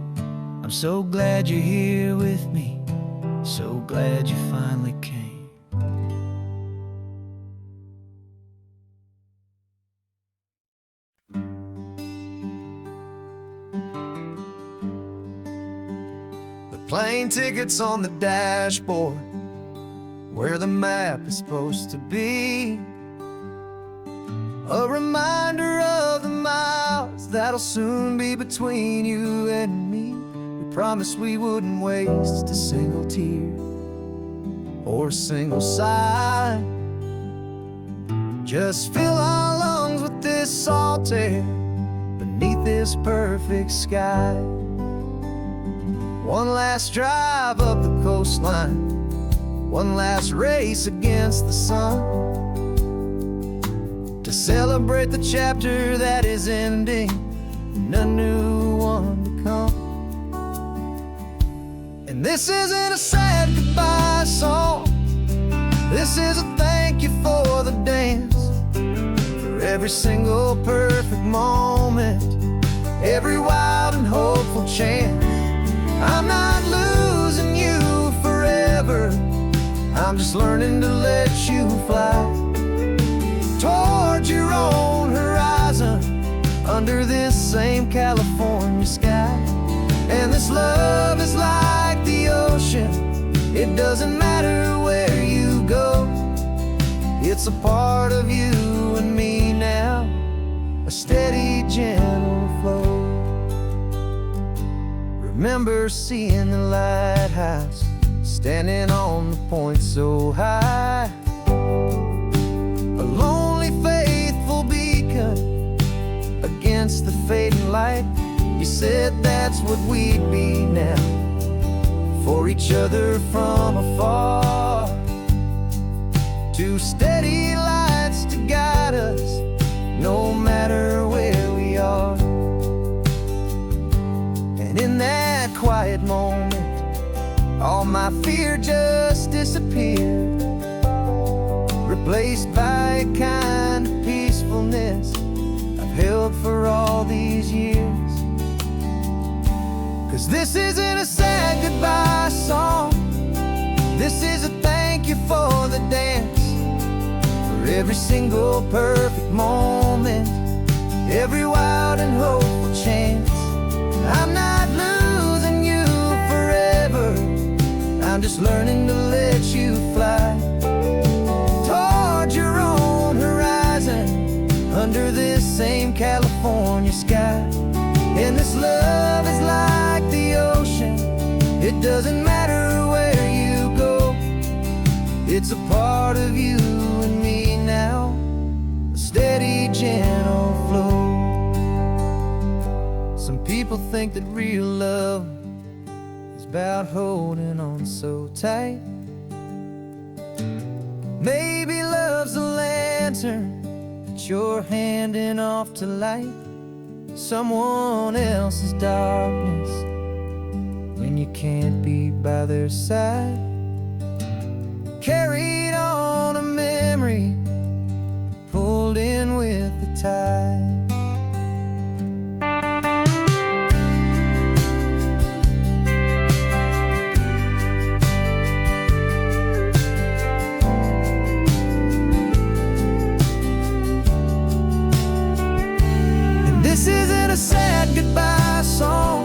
I'm so glad you're here with me, so glad you finally came. Plane tickets on the dashboard, where the map is supposed to be. A reminder of the miles that'll soon be between you and me. We promised we wouldn't waste a single tear or a single sigh. Just fill our lungs with this salt air beneath this perfect sky. One last drive up the coastline, one last race against the sun, to celebrate the chapter that is ending and a new one to come. And this isn't a sad goodbye song, this is a thank you for the dance, for every single perfect moment, every wild and hopeful chance. I'm not losing you forever, I'm just learning to let you fly towards your own horizon, under this same California It's a part of you and me now, a steady, gentle flow. Remember seeing the lighthouse, standing on the point so high, a lonely, faithful beacon against the fading light. You said that's what we'd be now, for each other from afar. Two steady lights to guide us, no matter where we are. And in that quiet moment, all my fear just disappeared, replaced by a kind of peacefulness I've held for all these years. 'Cause this isn't a sad goodbye song, this is a thank you for the dance, for every single perfect moment, every wild and hopeful chance. I'm not losing you forever, I'm just learning to let you fly toward your own horizon, under this same California sky. And this love is like the ocean, it doesn't matter where you go. It's a part of you and me now, a steady, gentle flow. Some people think that real love is about holding on so tight. Maybe love's a lantern that you're handing off to light someone else's darkness when you can't be by their side. Carried on a memory, pulled in with the tide. This isn't a sad goodbye song,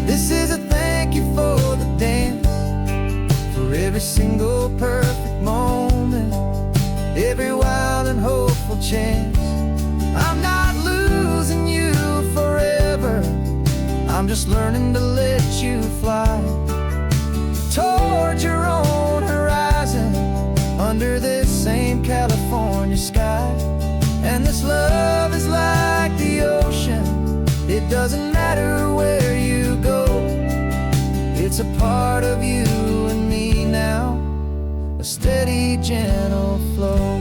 this is a thank you for the dance, for every single perfect moment, every wild and hopeful chance. I'm not losing you forever, I'm just learning to let you fly toward your own horizon, under this same California sky. And this love is like the ocean, it doesn't matter where you go. It's a part of you and me now, a steady, gentle flow.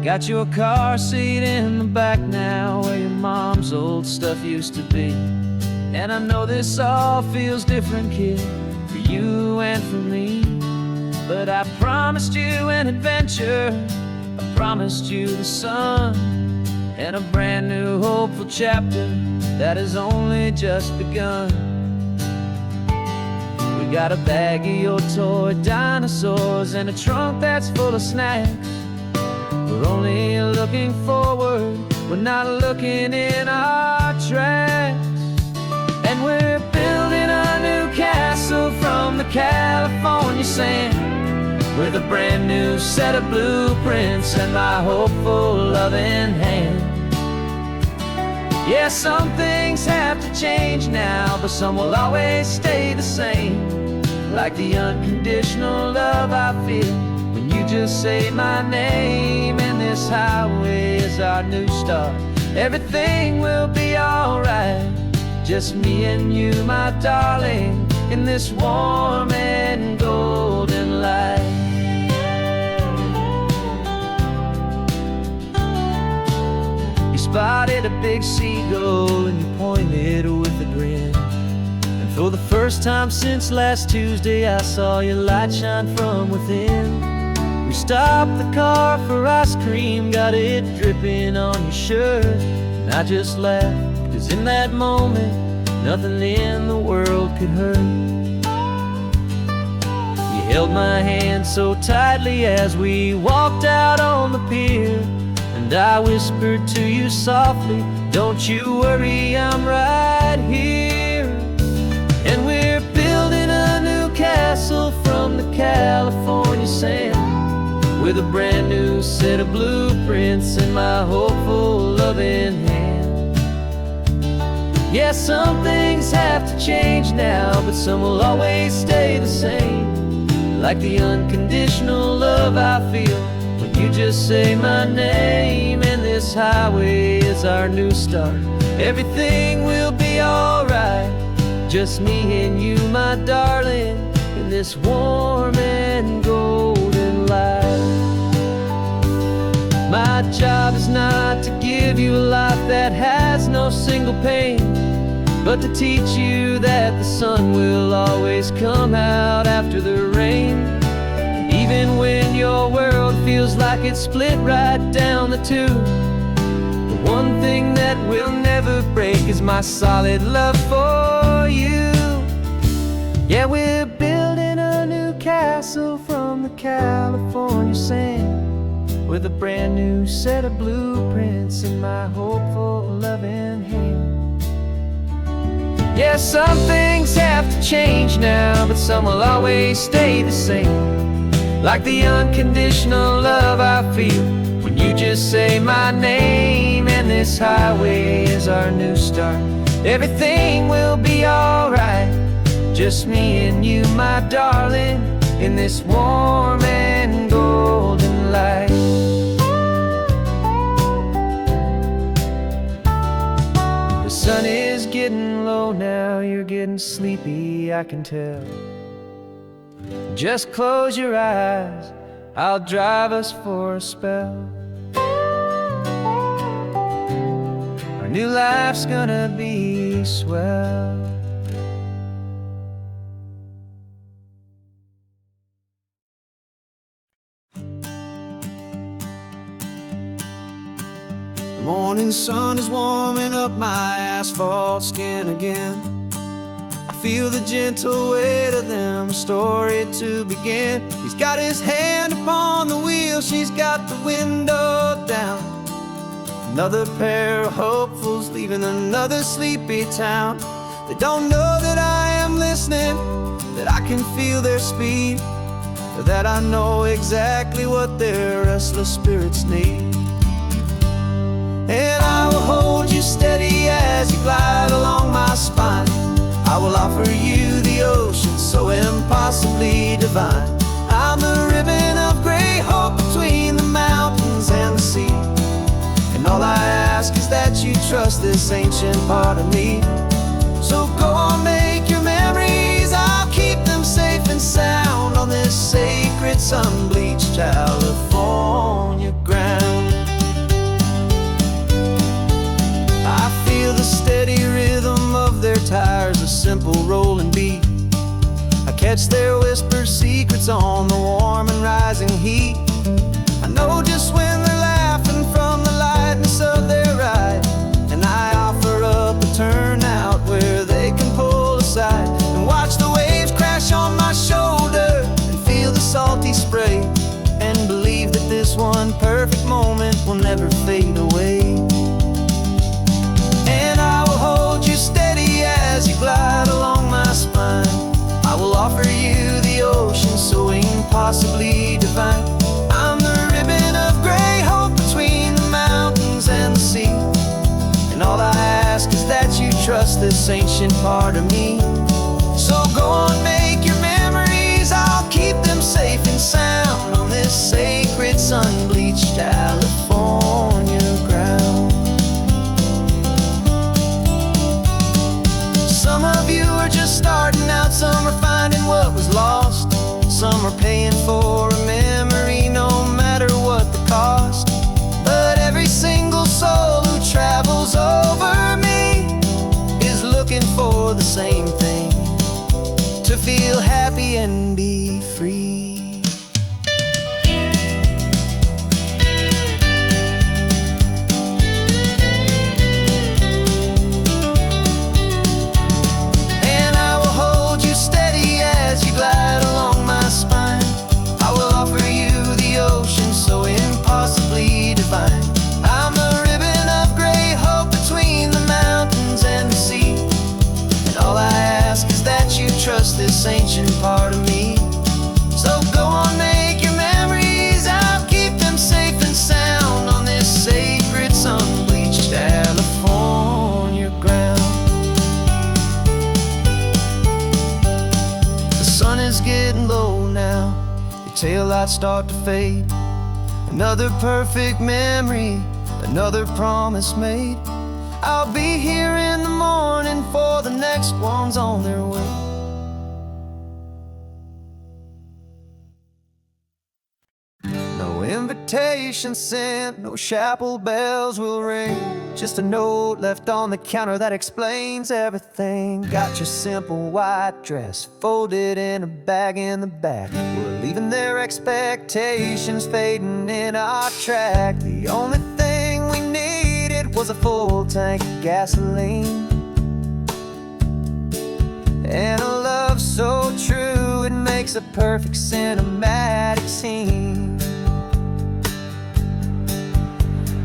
Got your car seat in the back now, where your mom's old stuff used to be. And I know this all feels different, kid, for you and for me. But I promised you an adventure, I promised you the sun, and a brand new hopeful chapter that has only just begun. We got a bag of your toy dinosaurs and a trunk that's full of snacks. We're only looking forward, we're not looking in our tracks. And we're building a new castle from the California sand, with a brand new set of blueprints and my hopeful loving hand. Yeah, some things have to change now, but some will always stay the same, like the unconditional love I feel when you just say my name. And this highway is our new start, everything will be alright, just me and you, my darling, in this warm and golden light. You spotted a big seagull and you pointed with a grin, and for the first time since last Tuesday I saw your light shine from within. We stopped the car for ice cream, got it dripping on your shirt, and I just laughed, 'cause in that moment nothing in the world could hurt. You held my hand so tightly as we walked out on the pier. And I whispered to you softly, don't you worry, I'm right here. And we're building a new castle from the California sand, with a brand new set of blueprints in my hopeful, loving hand. Yeah, some things have to change now, but some will always stay the same, like the unconditional love I feel when you just say my name. And this highway is our new start. Everything will be alright, just me and you, my darling, in this warm and golden light. My job is not to give you a life that has no single pain, but to teach you that the sun will always come out after the rain. Even when your world feels like it's split right down the two, the one thing that will never break is my solid love for you. Yeah, we're building a new castle from the California sand, with a brand new set of blueprints in my hopeful, loving hand. Yeah, some things have to change now, but some will always stay the same, like the unconditional love I feel when you just say my name. And this highway is our new start. Everything will be alright, just me and you, my darling, in this warm and golden light. The sun is getting low now, you're getting sleepy, I can tell. Just close your eyes, I'll drive us for a spell. Our new life's gonna be swell. The morning sun is warming up my asphalt skin again. I feel the gentle weight of them, a story to begin. He's got his hand upon the wheel, she's got the window down. Another pair of hopefuls leaving another sleepy town. They don't know that I am listening, that I can feel their speed, or that I know exactly what their restless spirits need. And I will hold you steady as you glide along my spine. I will offer you the ocean so impossibly divine. I'm the ribbon of gray hope between the mountains and the sea. And all I ask is that you trust this ancient part of me. So go on, make your memories, I'll keep them safe and sound on this sacred sun-bleached California ground. I feel the steady rhythm of their tires, a simple rolling beat. I catch their whispered secrets on the warm and rising heat. I know just when they're laughing from the lightness of their ride, and I offer up a turnout where they can pull aside and watch the waves crash on my shoulder and feel the salty spray, and believe that this one perfect moment will never fade away. And I will hold you steady as you glide along my spine. I will offer you the ocean so impossibly divine. I'm the ribbon of gray hope between the mountains and the sea. And all I ask is that you trust this ancient part of me. So go on, make your memories, I'll keep them safe and sound on this sacred sun-bleached California ground. Some of you are just starting out, some are finding what was lost, some are paying for a memory no matter what the cost. But every single soul who travels over me is looking for the same thing, to feel happy and be free. And I will hold you steady as you glide along my spine. this ancient part of me. So go on, make your memories, I'll keep them safe and sound on this sacred sun-bleached California ground. The sun is getting low now, your taillights start to fade. Another perfect memory, another promise made. I'll be here in the morning for the next ones on their way. No invitation sent, no chapel bells will ring. Just a note left on the counter that explains everything. Got your simple white dress folded in a bag in the back. We're leaving their expectations fading in our track. The only thing we needed was a full tank of gasoline, and a love so true it makes a perfect cinematic scene.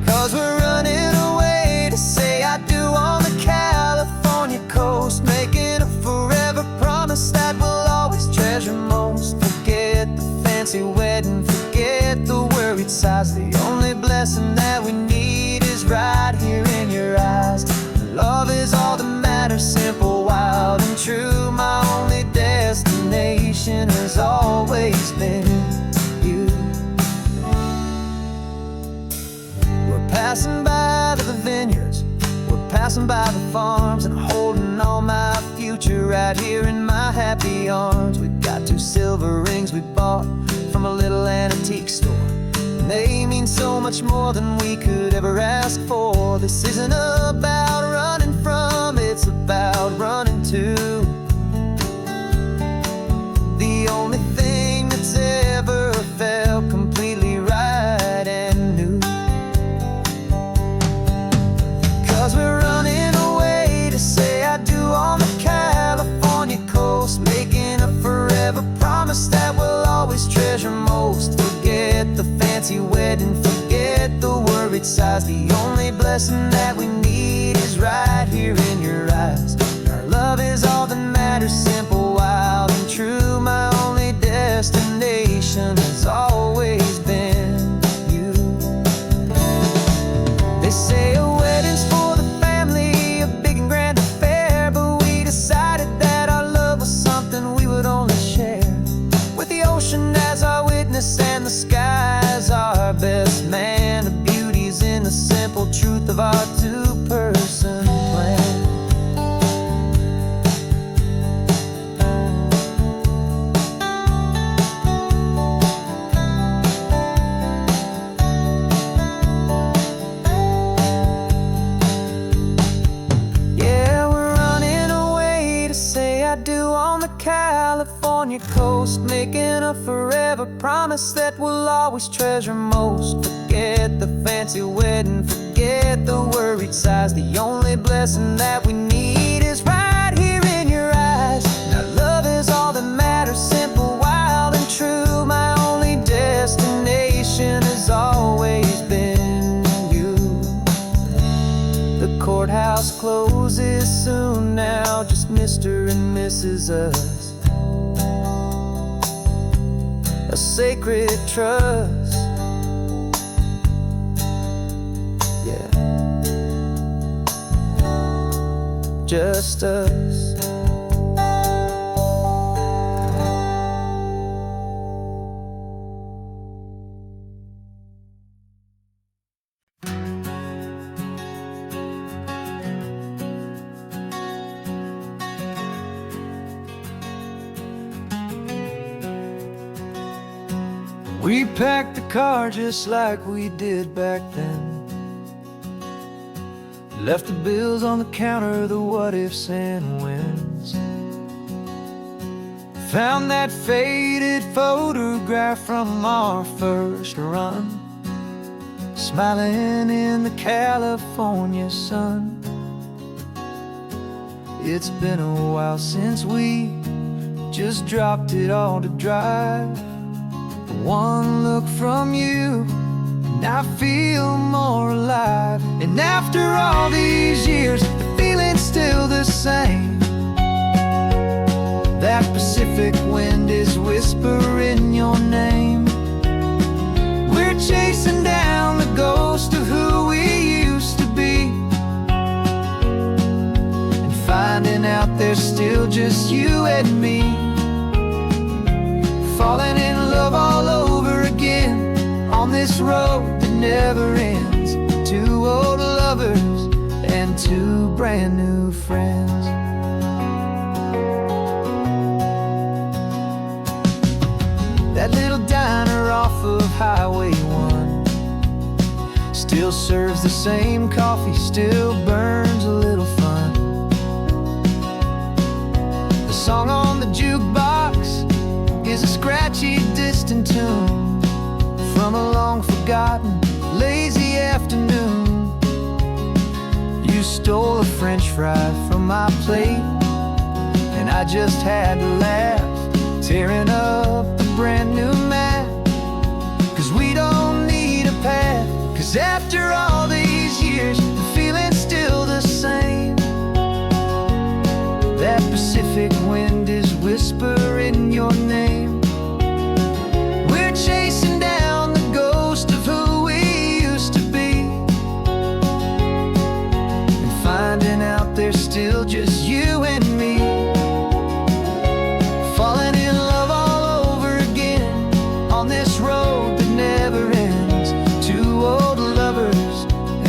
'Cause we're running away to say I do on the California coast, making a forever promise that we'll always treasure most. Forget the fancy wedding, forget the worried sighs. The only blessing that we need is right here in your eyes. Love is all that matters, simple, wild, and true. My only destination has always been you. We're passing by the vineyards, we're passing by the farms, and holding on my future right here in my happy arms. We've got 2 silver rings we bought from a little antique store, and they mean so much more than we could ever ask for. This isn't about running from, it's about running to the only thing that's ever felt completely right and new. 'Cause we're running away to say I do on the California coast, making a forever promise that we'll always treasure most. Forget the fancy wedding, forget the worried sighs. The only blessing that we need is right here in your eyes. Our love is all that matters, simple, wild, and true. My only destination has always been you. They say a wedding's for the family, a big and grand affair, but we decided that our love was something we would only share with the ocean as our witness and the sky as our best man. The beauty's in the simple truth of our 2-person plan. Yeah, we're running away to say I do on the California coast, making a forever promise that we'll always treasure most. Forget the fancy wedding, forget the worried sighs. The only blessing that we need is right here in your eyes. Now love is all that matters, simple, wild, and true. My only destination has always been you. The courthouse closes soon now, just Mr. and Mrs. Us. A sacred trust, yeah, just us. We packed the car just like we did back then. Left the bills on the counter, the what ifs and whens. Found that faded photograph from our first run, smiling in the California sun. It's been a while since we just dropped it all to drive. One look from you and I feel more alive. And after all these years, the feeling's still the same. That Pacific Pacific wind is whispering your name. We're chasing down the ghost of who we used to be, and finding out there's still just you and me. Falling in love all over again on this road that never ends. Two old lovers and two brand new friends. That little diner off of Highway 1 still serves the same coffee, still burns a little fun. The song on the jukebox is a scratchy, distant tune from a long-forgotten, lazy afternoon. You stole a French fry from my plate, and I just had to laugh, tearing up the brand new map. 'Cause we don't need a path, 'cause after all these years, the feeling's still the same. That Pacific wind is whispering your name. We're chasing down the ghost of who we used to be, and finding out there's still just you and me. Falling in love all over again on this road that never ends. Two old lovers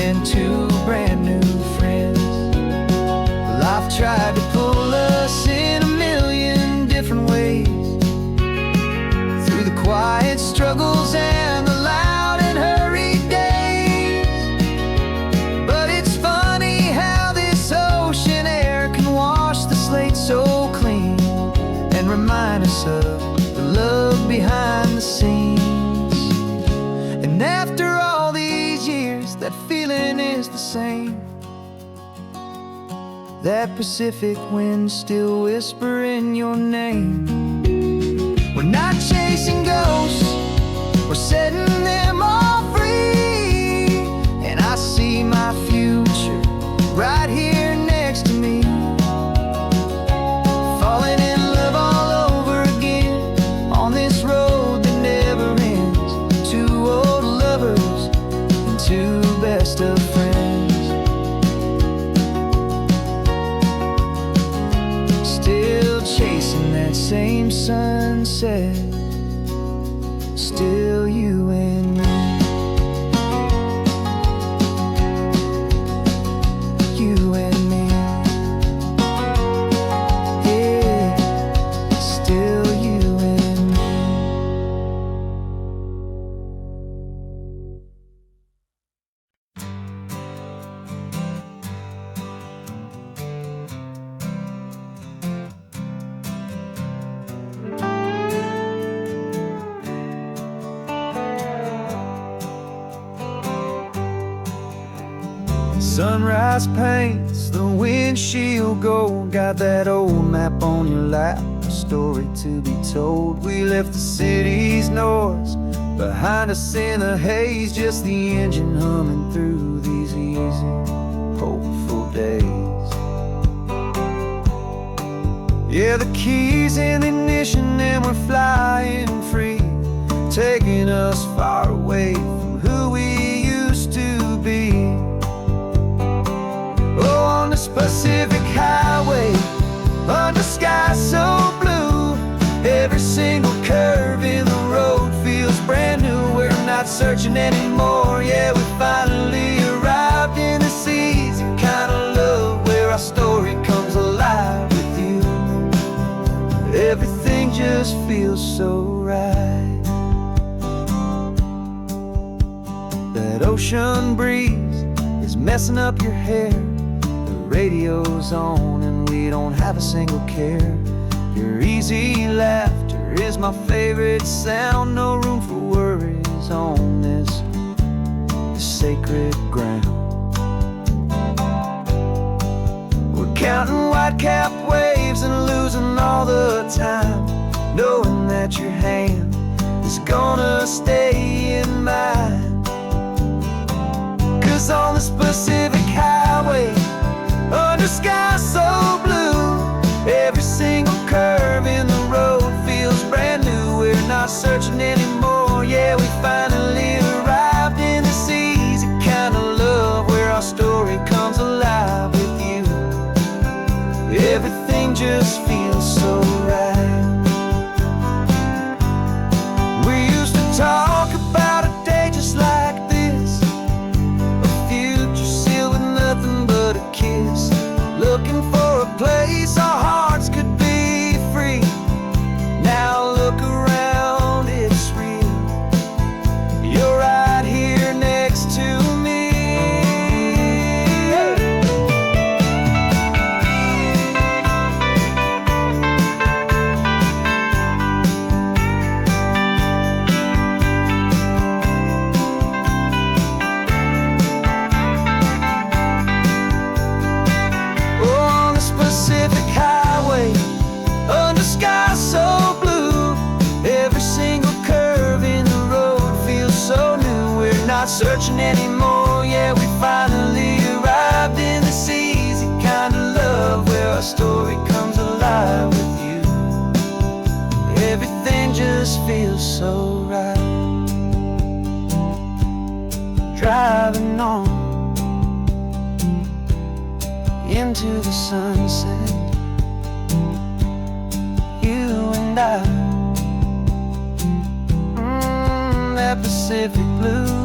and two brand new friends. Life tried to pull us in a million different ways, through the quiet struggles and the loud and hurried days. But it's funny how this ocean air can wash the slate so clean, and remind us of the love behind the scenes. And after all these years, that feeling is the same. That Pacific wind still whispering your name. We're not chasing ghosts, we're setting them all free. And I see my future right here next to me. Falling in love all over again on this road that never ends. Two old lovers and two best of friends. Still chasing that same sunset, still you and me. You and me. Yeah, still you and me. Sunrise paints the windshield gold. Got that old map on your lap, a story to be told. We left the city's noise behind us in the haze, just the engine humming through these easy, hopeful days. Yeah, the keys in the ignition and we're flying free, taking us far away from who we used to be. Oh, on this Pacific highway, under sky so blue, every single curve in the road feels brand new. We're not searching anymore, yeah, we finally arrived in this easy kind of love, where our story comes alive with you. Everything just feels so right. That ocean breeze is messing up your hair, radio's on and we don't have a single care. Your easy laughter is my favorite sound. No room for worries on this sacred ground. We're counting white-capped waves and losing all the time, knowing that your hand is gonna stay in mine. 'Cause on this Pacific highway, under sky so blue, every single curve in the road searching anymore. Yeah, we finally arrived in this easy kind of love where our story comes alive with you. Everything just feels so right. We used to talk about a day just like this, a future sealed with nothing but a kiss, looking for a place our hearts could be free. Now look around, it's real. You're right here next to me. On the Pacific Highway, under sky so blue, every single curve in the road feels so new. We're not searching anymore. Yeah, we finally arrived in this easy kind of love where our story comes alive with you. Everything just feels so right. Driving on into the sunset, you and I, that Pacific blue.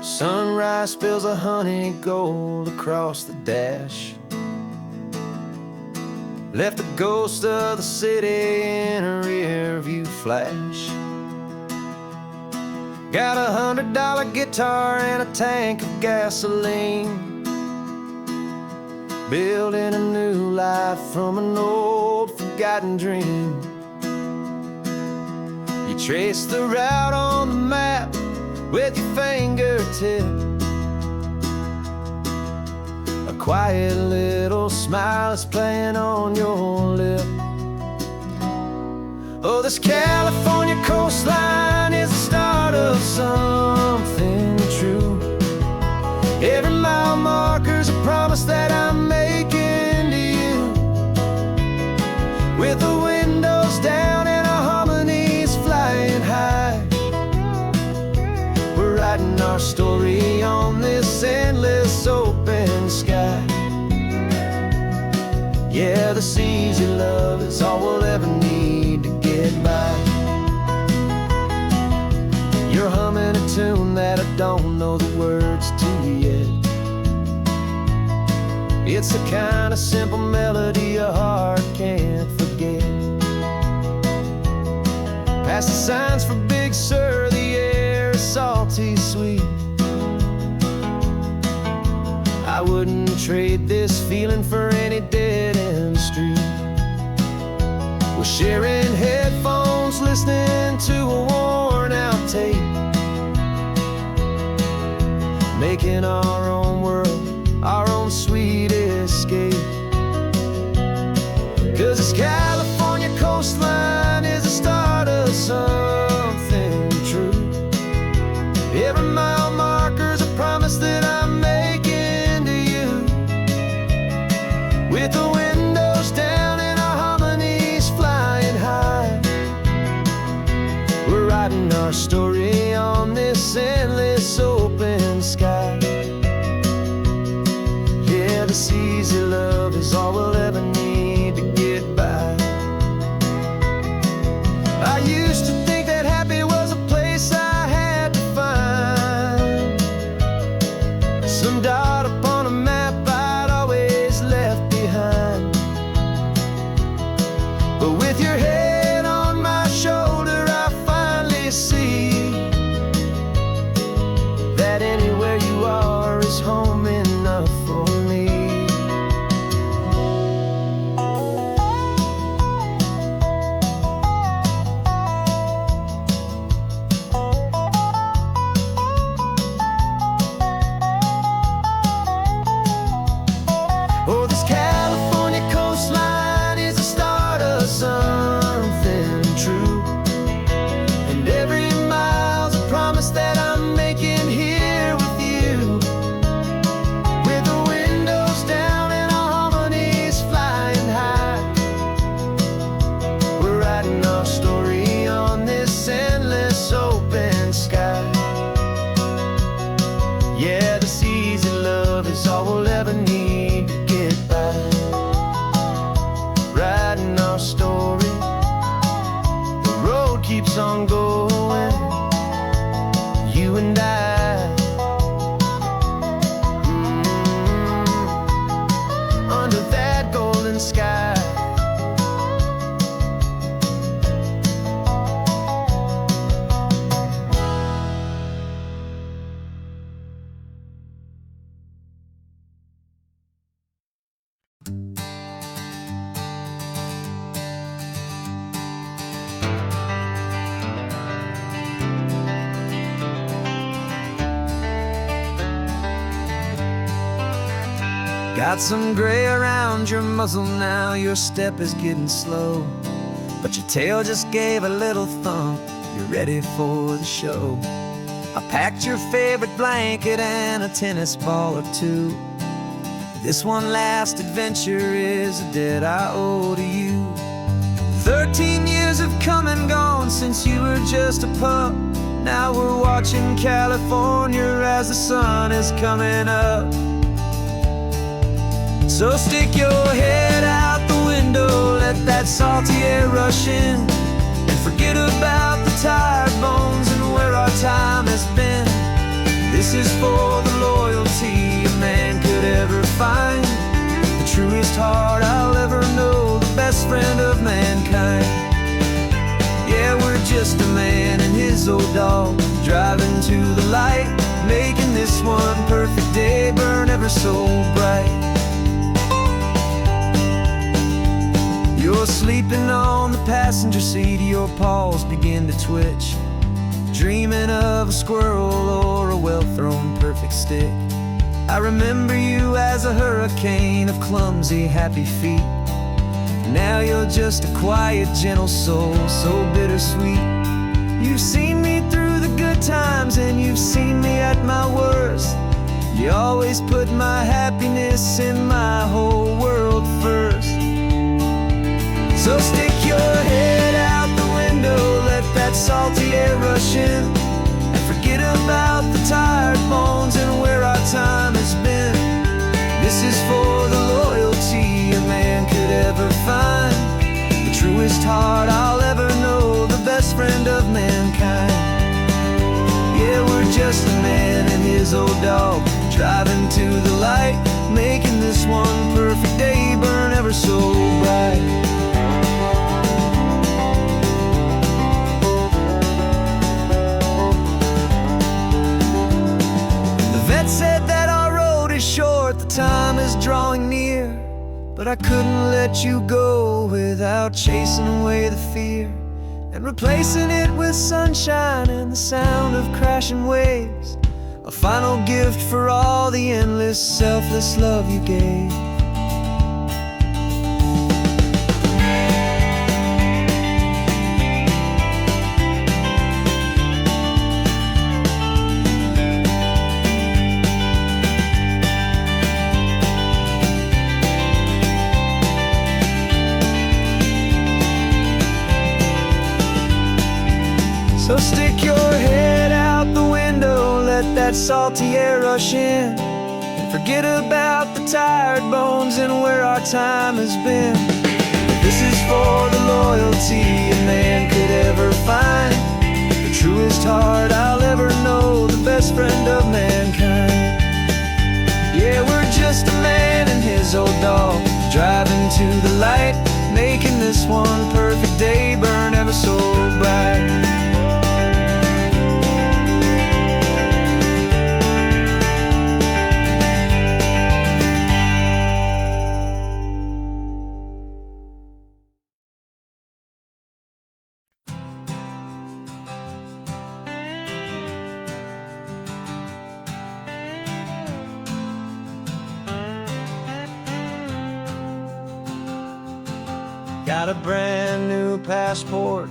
Sunrise spills a honey gold across the dash, left the ghost of the city in a rear view flash. Got $100 guitar and a tank of gasoline, building a new life from an old forgotten dream. You trace the route on the map with your fingertip, a quiet little smile is playing on your lip. Oh, this California coastline is the start of something true. Every mile marker's a promise that I'm making to you. With the windows down and our harmonies flying high, we're writing our story on this endless open sky. Yeah, this easy love is all we'll ever need to get by. You're humming a tune that I don't know the words to yet. It's the kind of simple melody a heart can't forget. Past the signs for Big Sur, the air is salty sweet. I wouldn't trade this feeling for any dead-end street. We're sharing headphones, listening to a worn-out tape, making our own world, our own sweet escape. 'Cause this California coastline is the start of something true. Every mile marker's a promise that I'm making to you. With the windows down and our harmonies flying high, we're writing our story on this endless open sky. Yeah, this easy love is all we'll ever need to get by. I used to think that happy was a place I had to find, some dot upon a map I'd always left behind. But with your head on my shoulder, I finally see that anywhere you are is home enough for me. on going, you and I. Under that golden sky. Got some gray around your muzzle now, your step is getting slow, but your tail just gave a little thump, you're ready for the show. I packed your favorite blanket and a tennis ball or two. This one last adventure is a debt I owe to you. 13 years have come and gone since you were just a pup. Now we're watching California as the sun is coming up. So stick your head out the window, let that salty air rush in, and forget about the tired bones and where our time has been. This is for the loyalty a man could ever find, the truest heart I'll ever know, the best friend of mankind. Yeah, we're just a man and his old dog, driving to the light, making this one perfect day burn ever so bright. You're sleeping on the passenger seat, your paws begin to twitch, dreaming of a squirrel or a well-thrown perfect stick. I remember you as a hurricane of clumsy, happy feet. Now you're just a quiet, gentle soul, so bittersweet. You've seen me through the good times and you've seen me at my worst. You always put my happiness in my whole world first. So stick your head out the window, let that salty air rush in, and forget about the tired bones and where our time has been. This is for the loyalty a man could ever find, the truest heart I'll ever know, the best friend of mankind. Yeah, we're just a man and his old dog, driving to the light, making this one perfect day burn ever so bright. Said that our road is short, the time is drawing near, but I couldn't let you go without chasing away the fear and replacing it with sunshine and the sound of crashing waves, a final gift for all the endless, selfless love you gave. So stick your head out the window, let that salty air rush in, and forget about the tired bones and where our time has been. This is for the loyalty a man could ever find, the truest heart I'll ever know, the best friend of mankind. Yeah, we're just a man and his old dog, driving to the light, making this one perfect day burn ever so bright. Got a brand new passport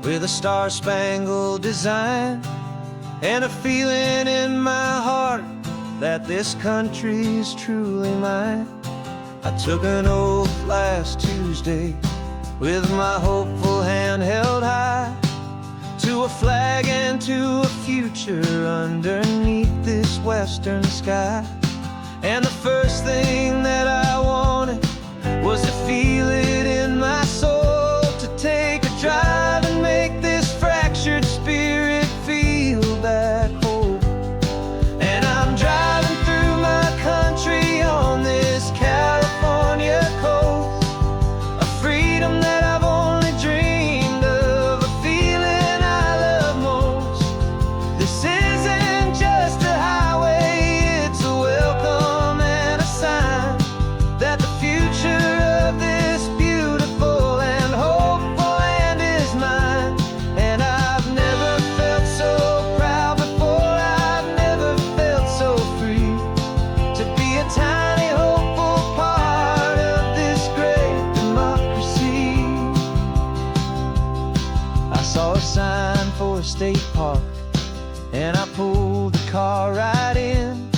with a star-spangled design, and a feeling in my heart that this country's truly mine. I took an oath last Tuesday with my hopeful hand held high, to a flag and to a future underneath this western sky. And the first thing that I wanted was to feel it in my soul, to take a drive and make this for a state park, and I pulled the car right in,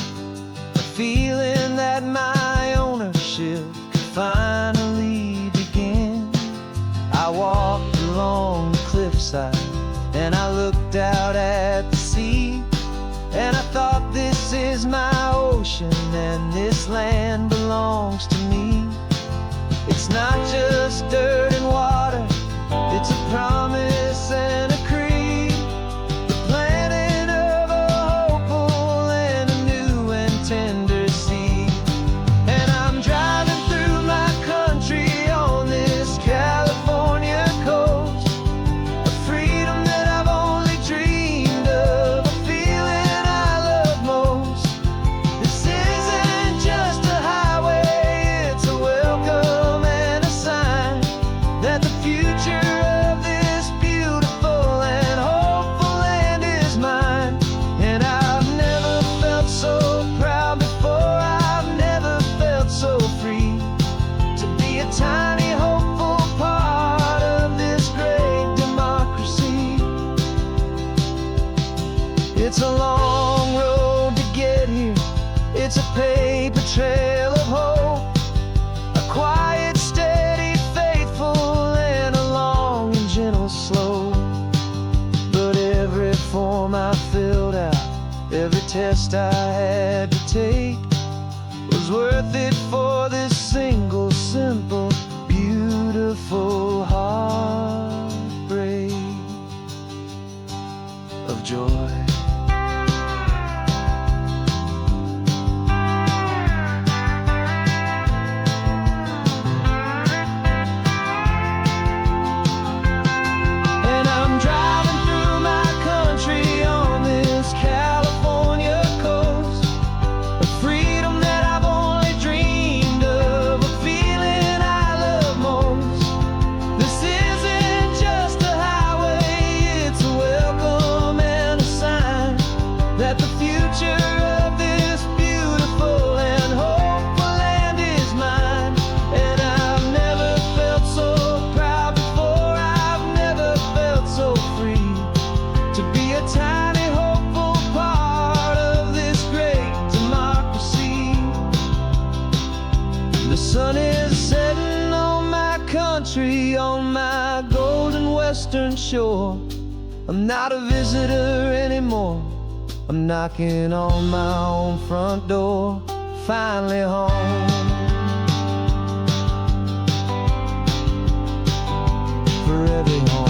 a feeling that my ownership could finally begin. I walked along the cliffside and I looked out at the sea, and I thought, this is my ocean and this land belongs to me. It's not just dirt and water, it's a promise and a creed, the planting of a hopeful and a new and tender seed. And I'm driving through my country on this California coast, a freedom that I've only dreamed of, a feeling I love most. This isn't just a highway, it's a welcome and a sign that the future of this beautiful and hopeful land is mine. And I've never felt so proud before, I've never felt so free to be a tiny hopeful part of this great democracy. It's a long road to get here, it's a paper trail of hope, a quiet, steady, faithful, and a long and gentle slope. But every form I filled out, every test I had to take, was worth it for this single, simple, beautiful heartbreak of joy. And I'm driving through my country on this California coast, a freedom that I've only dreamed of, a feeling I love most. This isn't just a highway, it's a welcome and a sign that the future of this beautiful and hopeful land is mine. And I've never felt so proud before, I've never felt so free to be a tiny hopeful part of this great democracy. The sun is setting on my country, on my golden western shore. I'm not a visitor anymore, I'm knocking on my own front door, finally home. For every home.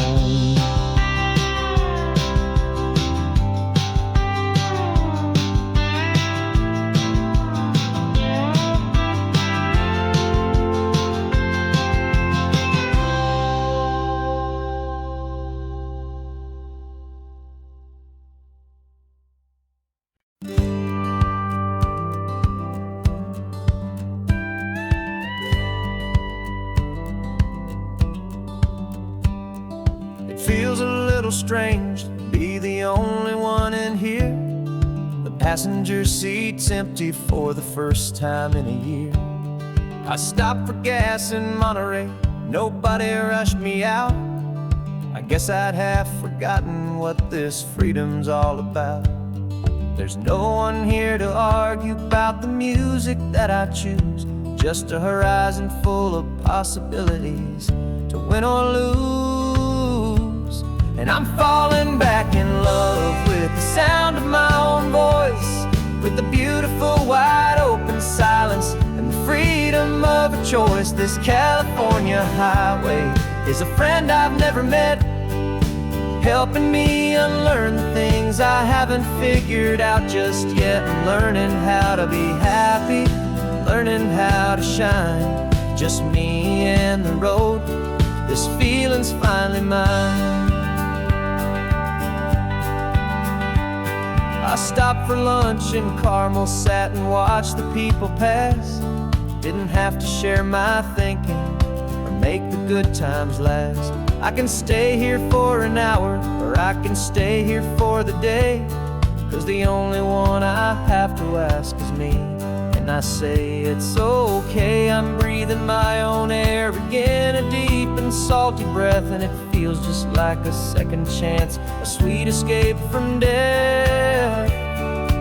It feels a little strange to be the only one in here. The passenger seat's empty for the first time in a year. I stopped for gas in Monterey, nobody rushed me out. I guess I'd half forgotten what this freedom's all about. There's no one here to argue about the music that I choose, just a horizon full of possibilities to win or lose. And I'm falling back in love with the sound of my own voice, with the beautiful wide open silence and the freedom of a choice. This California highway is a friend I've never met, helping me unlearn the things I haven't figured out just yet. I'm learning how to be happy, learning how to shine, just me and the road. This feeling's finally mine. I stopped for lunch in Carmel, sat and watched the people pass. Didn't have to share my thinking or make the good times last. I can stay here for an hour, or I can stay here for the day, 'cause the only one I have to ask is me. And and I say it's okay. I'm breathing my own air again, a deep and salty breath, and it feels just like a second chance, a sweet escape from death.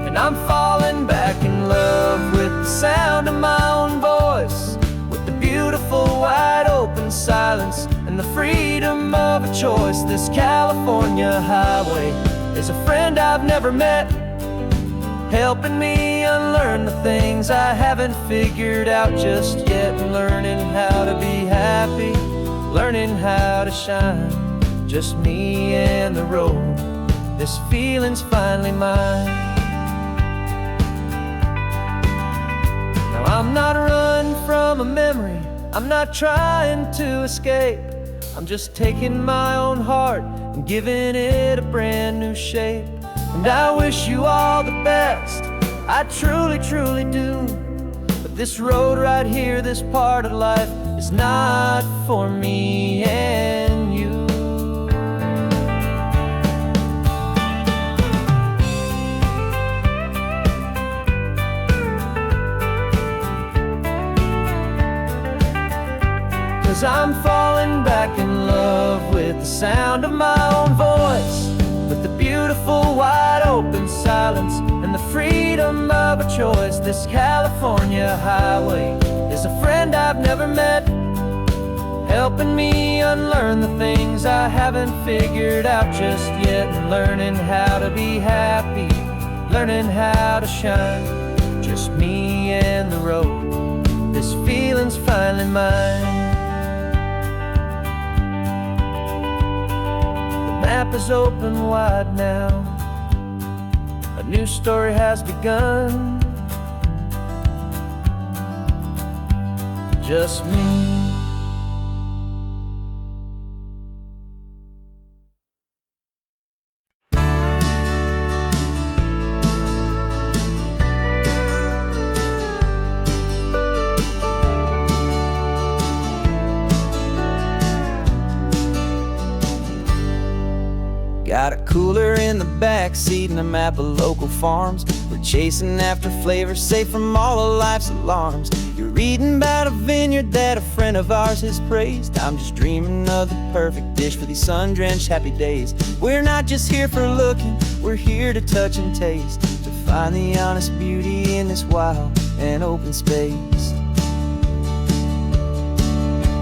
And I'm falling back in love with the sound of my own voice, with the beautiful wide open silence and the freedom of a choice. This California highway is a friend I've never met, helping me unlearn the things I haven't figured out just yet, learning how to be happy, learning how to shine, just me and the road. This feeling's finally mine. Now I'm not running from a memory, I'm not trying to escape, I'm just taking my own heart and giving it a brand new shape. And I wish you all the best, I truly, truly do. But this road right here, this part of life, is not for me and you. 'Cause I'm falling back in love with the sound of my own voice, with the beautiful wide open silence and the freedom of a choice. This California highway is a friend I've never met, helping me unlearn the things I haven't figured out just yet, and learning how to be happy, learning how to shine, just me and the road. This feeling's finally mine. The map is open wide now, a new story has begun, just me. Got a cooler in the back seat and a map of local farms. We're chasing after flavors safe from all of life's alarms. You're reading about a vineyard that a friend of ours has praised. I'm just dreaming of the perfect dish for these sun-drenched happy days. We're not just here for looking, we're here to touch and taste, to find the honest beauty in this wild and open space.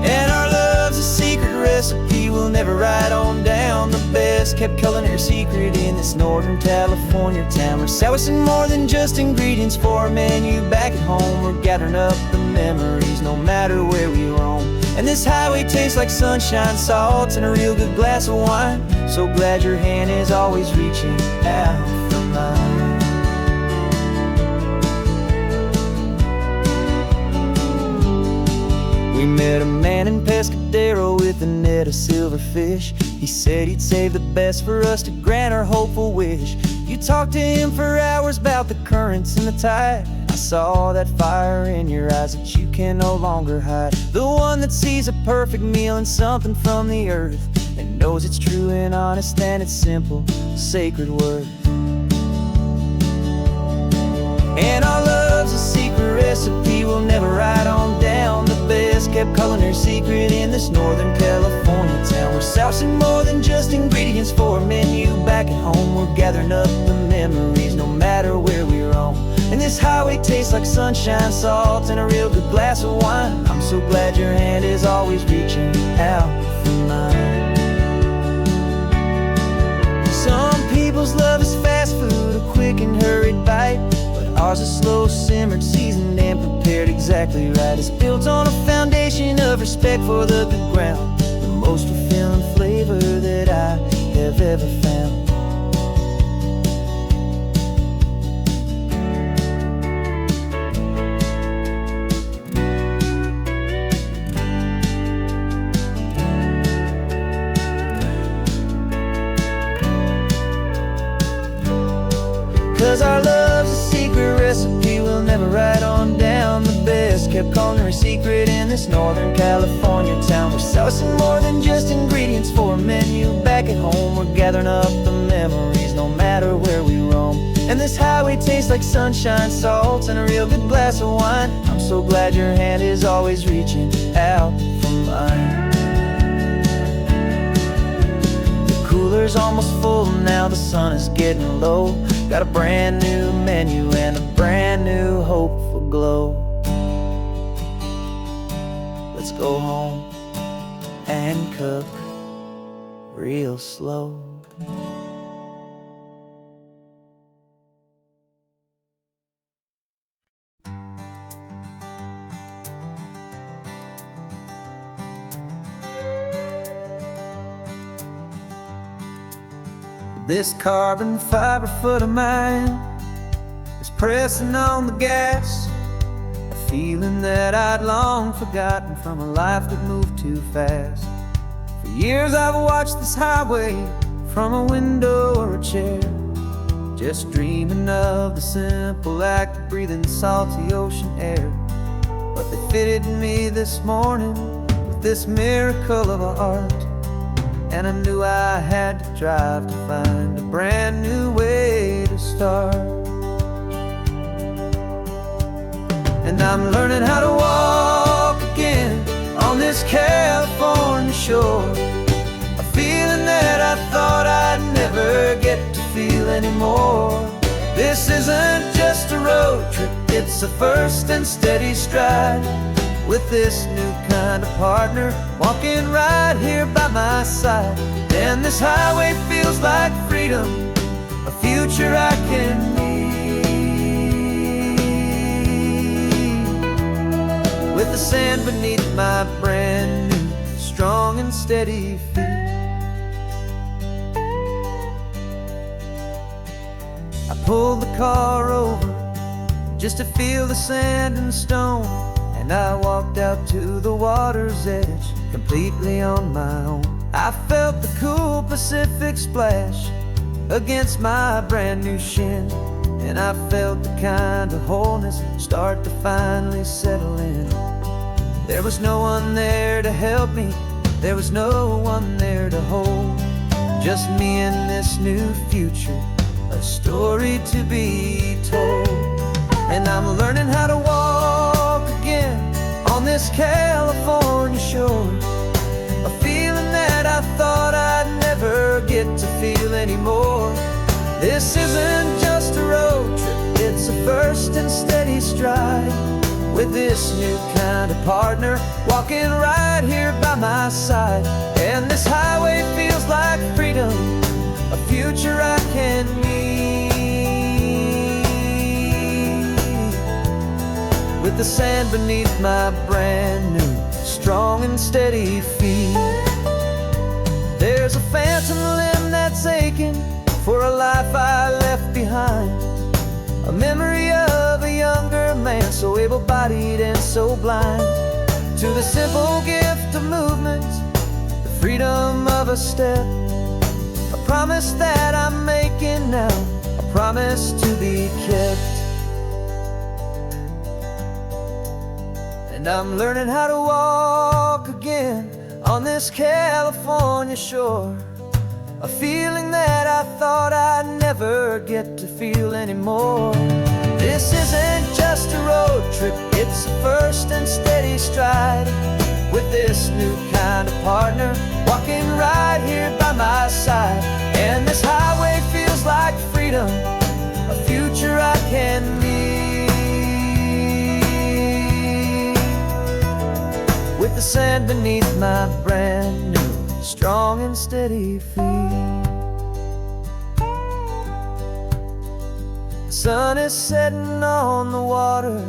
And our love's a secret recipe we'll never write on down, the best kept culinary secret in this Northern California town. We're selling more than just ingredients for a menu back at home. We're gathering up the memories no matter where we roam. And this highway tastes like sunshine, salt, and a real good glass of wine. So glad your hand is always reaching out for mine. We met a man in Pescadero with a net of silverfish. He said he'd save the best for us to grant our hopeful wish. You talked to him for hours about the currents and the tide. I saw that fire in your eyes that you can no longer hide. The one that sees a perfect meal and something from the earth, and knows it's true and honest and it's simple, sacred worth. And our love's a secret recipe we'll never write on down, the best kept culinary secret in this Northern California town. We're sourcing more than just ingredients for a menu back at home. We're gathering up the memories no matter where we roam. And this highway tastes like sunshine, salt, and a real good glass of wine. I'm so glad your hand is always reaching out for mine. Some people's love is fast food, a quick and hurried bite, but ours is slow simmered, seasoned, and prepared exactly right. It's built on a foundation of respect for the good ground, the most fulfilling flavor that I have ever found. 'Cause our love's a secret recipe we'll never write on down, the best kept culinary secret in this Northern California town. We're sourcing more than just ingredients for a menu back at home. We're gathering up the memories no matter where we roam. And this highway tastes like sunshine, salt, and a real good glass of wine. I'm so glad your hand is always reaching out for mine. The cooler's almost full now, the sun is getting low. Got a brand new menu and a brand new hopeful glow. Let's go home and cook real slow. This carbon fiber foot of mine is pressing on the gas, a feeling that I'd long forgotten from a life that moved too fast. For years I've watched this highway from a window or a chair, just dreaming of the simple act of breathing salty ocean air. But they fitted me this morning with this miracle of art, and I knew I had to drive to find a brand new way to start. And I'm learning how to walk again on this California shore, a feeling that I thought I'd never get to feel anymore. This isn't just a road trip, it's a first and steady stride, with this new kind of partner walking right here by my side. And this highway feels like freedom, a future I can need, with the sand beneath my brand new strong and steady feet. I pulled the car over just to feel the sand and stone, and I walked out to the water's edge completely on my own. I felt the cool Pacific splash against my brand new shin, and I felt the kind of wholeness start to finally settle in. There was no one there to help me, there was no one there to hold, just me and this new future, a story to be told. And I'm learning how to walk again on this California shore, a feeling that I thought I'd never get to feel anymore. This isn't just a road trip, it's a first and steady stride, with this new kind of partner walking right here by my side. And this highway feels like freedom, a future I can need, with the sand beneath my brand new strong and steady feet. There's a phantom limb that's aching for a life I left behind, a memory of a younger man so able-bodied and so blind, to the simple gift of movement, the freedom of a step, a promise that I'm making now, a promise to be kept. And I'm learning how to walk again on this California shore, a feeling that I thought I'd never get to feel anymore. This isn't just a road trip, it's a first and steady stride, with this new kind of partner walking right here by my side. And this highway feels like freedom, a future I can need, with the sand beneath my brand new strong and steady feet. The sun is setting on the water,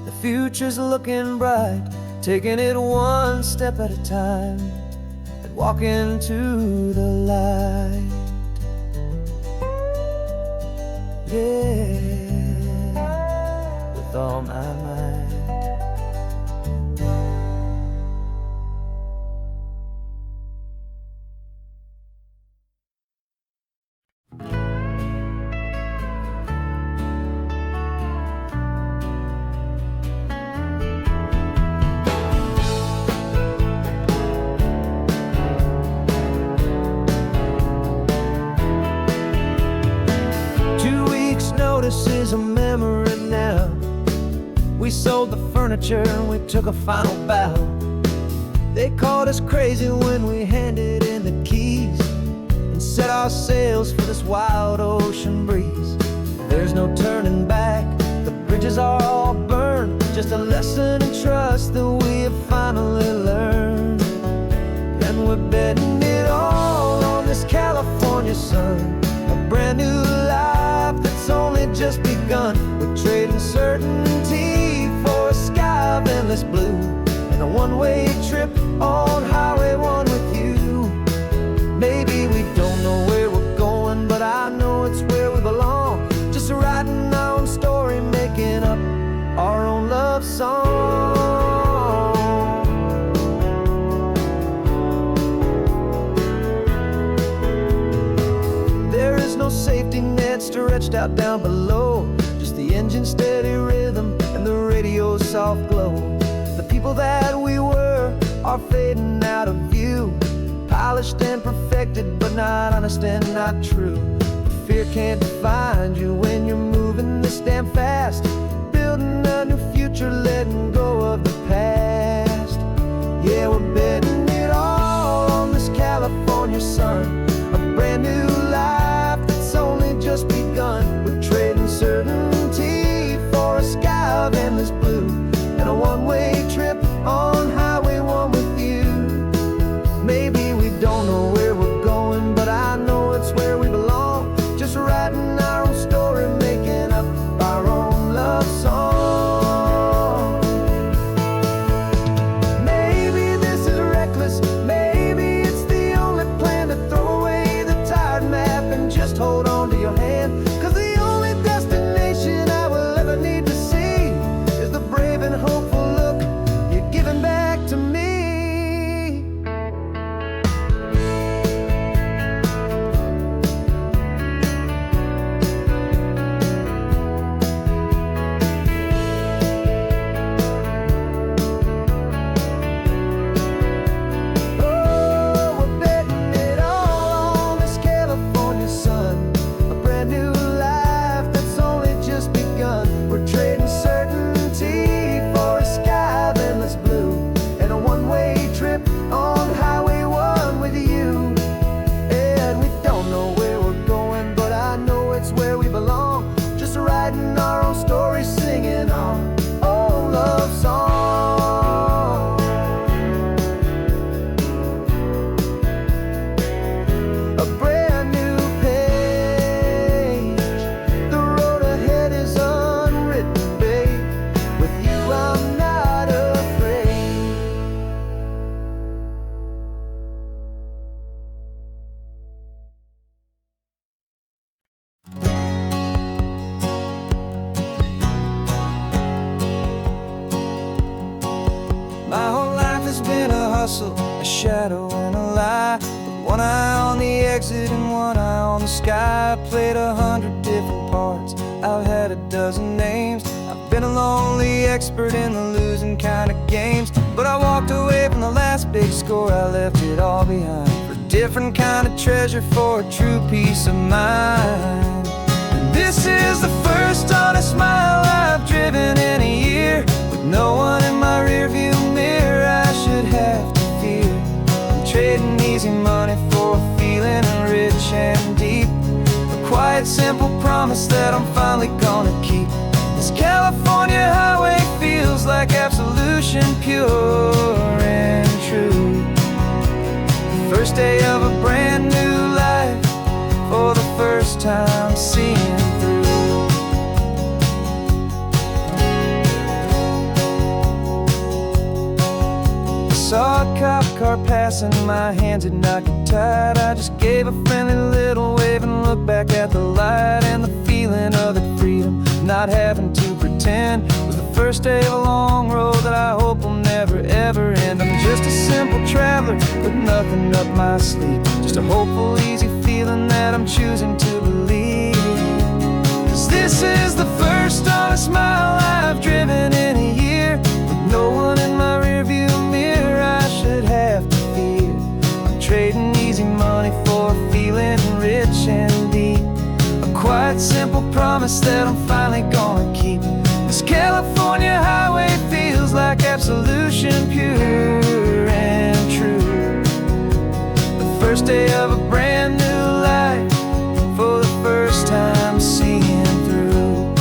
the future's looking bright, taking it one step at a time and walking to the light. Yeah, with all my might. Otis is a memory now. We sold the furniture and we took a final bow. They called us crazy when we handed in the keys and set our sails for this wild ocean breeze. There's no turning back, the bridges are all burned. Just a lesson in trust that we have finally learned. And we're betting it all on this California sun, a brand new life that's only just begun. We're trading certainty for a sky of endless blue, and a one-way trip on Highway 1 with you. Maybe we don't know where we're going, but I know it's where we belong. Just writing our own story, making up our own love song. There is no safety net stretched out down below, just the engine's steady rhythm and the radio's soft glow. The people that we were are fading out of view, polished and perfected, but not honest and not true. Fear can't define you when you're moving this damn fast, building a new future, letting go of the past. Yeah, we're betting it all on this California sun, a brand new life that's only just begun. We're trading certainty for a sky of endless blue, and a one-way trip on Highway 1 with you. Maybe we don't know where we're going, but I know it's where we belong. Just writing our own story, making up our own love song. Maybe this is reckless, maybe it's the only plan to throw away the tired map and just hold on to your hand. 'Cause the only destination I will ever need to see is the brave and hopeful look you're giving back to me. Oh, we're betting it all on this California sun, a brand new life that's only just begun. We're trading certainty for a sky of endless blue, and a one-way trip on Highway 1 with you. And we don't know where we're going, but I know it's where we belong. Just writing our own story, singing our own love song. A brand new page, the road ahead is unwritten, babe. With you I'm not afraid. My whole life has been a hustle, a shadow and a lie. With one eye on the exit and one eye on the sky. I played 100 different parts, I've had a dozen names. I've been a lonely expert in the losing kind of games. But I walked away from the last big score, I left it all behind for a different kind of treasure, for a true peace of mind. And this is the first honest mile I've driven in a year, with no one in my rearview mirror I should have to fear. I'm trading easy money for a feeling rich and deep, a quiet, simple promise that I'm finally gonna keep. This California highway feels like absolution, pure and true. The first day of a brand new life, for the first time seeing through. Saw a cop car passing, my hands had not got tied. I just gave a friendly little wave and looked back at the light. And the feeling of the freedom, not having to pretend, was the first day of a long road that I hope will never ever end. I'm just a simple traveler with nothing up my sleeve, just a hopeful, easy feeling that I'm choosing to believe. 'Cause this is the first honest mile I've driven in a year, with no one in my rearview mirror I should have to fear. I'm trading easy money for a feeling rich and deep, a quiet, simple promise that I'm finally gonna keep. This California highway feels like absolution, pure and true. The first day of a brand new life, for the first time seeing through.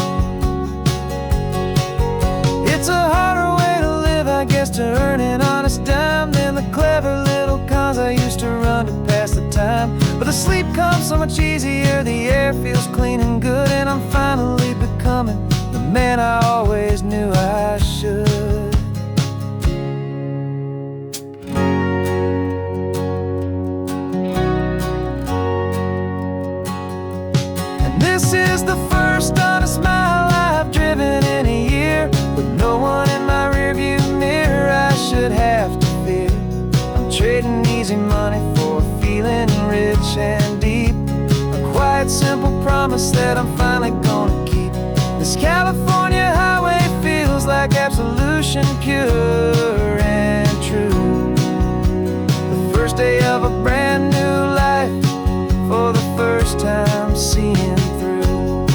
It's a harder way to live, I guess, to earn an honest dime than the clever little cons I used to run to pass the time. But the sleep comes so much easier, the air feels clean and good, and I'm finally becoming the man I always knew I should. And this is the first honest mile I've driven in a year, with no one in my rearview mirror I should have to fear. I'm trading easy money for feeling rich and deep, a quiet, simple promise that I'm finally gonna keep. This California highway feels like absolution, pure and true. The first day of a brand new life, for the first time seeing through.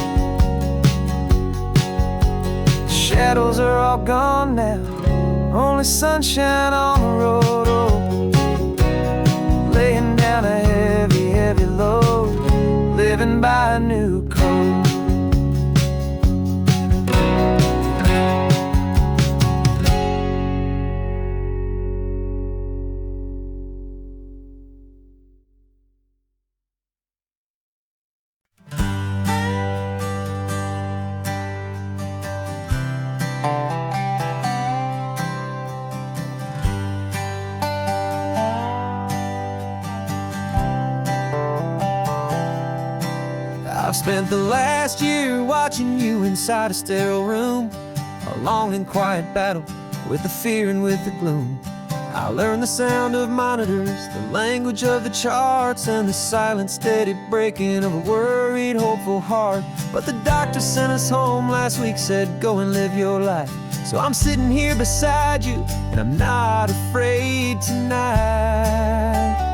The shadows are all gone now, only sunshine on the road. Oh, laying down a heavy, heavy load, living by a new code. I've spent the last year watching you inside a sterile room, a long and quiet battle with the fear and with the gloom. I learned the sound of monitors, the language of the charts, and the silent, steady breaking of a worried, hopeful heart. But the doctor sent us home last week, said go and live your life. So I'm sitting here beside you, and I'm not afraid tonight.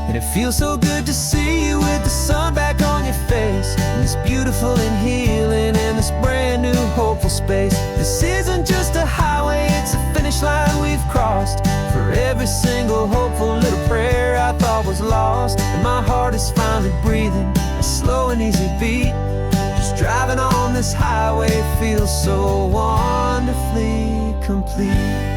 And it feels so good to see you with the sun back on your face, and this beautiful and healing in this brand new hopeful space. This isn't just a highway, it's a finish line we've crossed. For every single hopeful little prayer I thought was lost, and my heart is finally breathing a slow and easy beat. Just driving on this highway feels so wonderfully complete.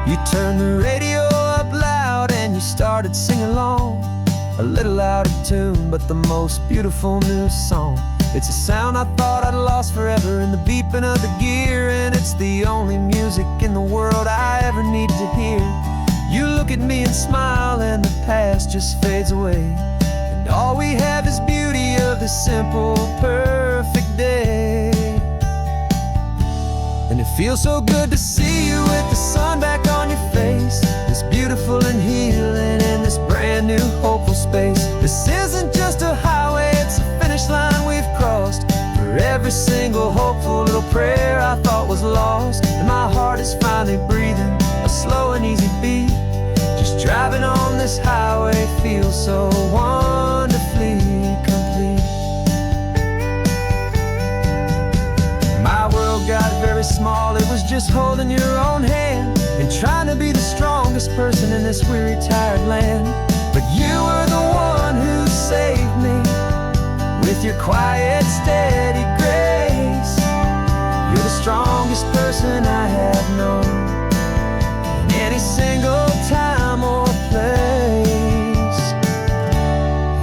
You turned the radio up loud and you started singing along, a little out of tune, but the most beautiful new song. It's a sound I thought I'd lost forever in the beeping of the gear, and it's the only music in the world I ever need to hear. You look at me and smile, and the past just fades away, and all we have is beauty of this simple, perfect day. And it feels so good to see you with the sun back on your face, this beautiful and healing in this brand new hopeful space. This isn't just a highway, it's a finish line we've crossed. For every single hopeful little prayer I thought was lost, and my heart is finally breathing a slow and easy beat. Just driving on this highway feels so wonderfully complete. My world got very small, it was just holding your own hand and trying to be the strongest person in this weary, tired land. But you were the one who saved me with your quiet, steady grace. You're the strongest person I have known in any single time or place.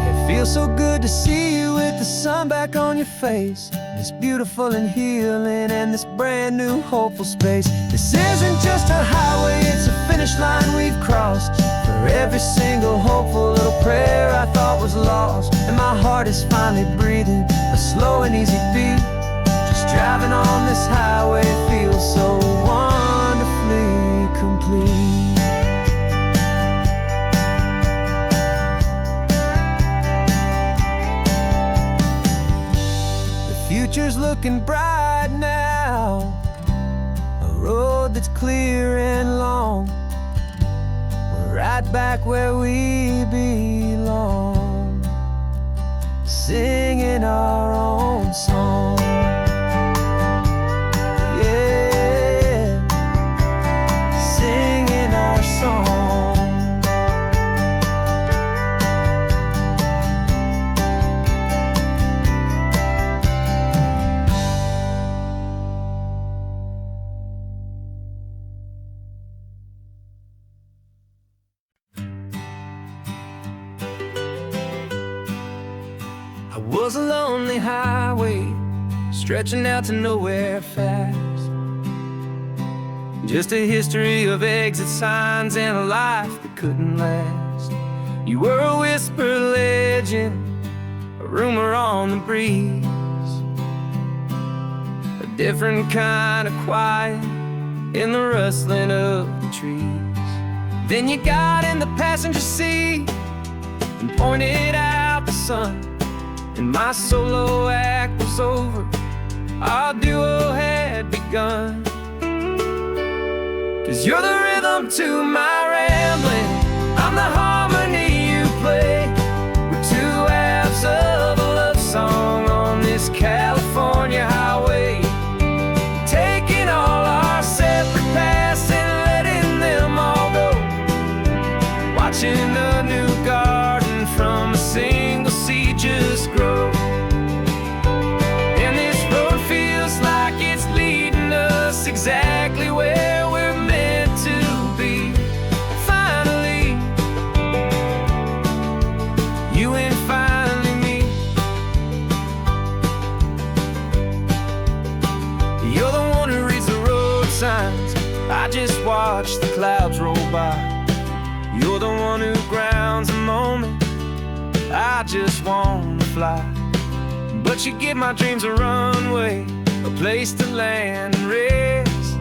It feels so good to see you with the sun back on your face, this beautiful and healing and this brand new hopeful space. This isn't just a highway, it's a finish line we've crossed. For every single hopeful little prayer I thought was lost, and my heart is finally breathing a slow and easy beat. Just driving on this highway feels so wonderfully complete. Future's looking bright now, a road that's clear and long. right back where we belong, singing our own song. Yeah, singing our song. I was a lonely highway stretching out to nowhere fast. Just a history of exit signs and a life that couldn't last. You were a whisper legend, a rumor on the breeze, a different kind of quiet in the rustling of the trees. Then you got in the passenger seat and pointed out the sun, and my solo act was over, our duo had begun. 'Cause you're the rhythm to my rambling, I'm the harmony you play. We're two halves of a love song on this California highway, taking all our separate paths and letting them all go, watching a new garden from a single seed just grow. And this road feels like it's leading us exactly where we're meant to be. Finally, you and finally me. You're the one who reads the road signs, I just watch the clouds roll by. You're the one who grounds the moment, I just wanna fly. But you give my dreams a runway, a place to land and rest.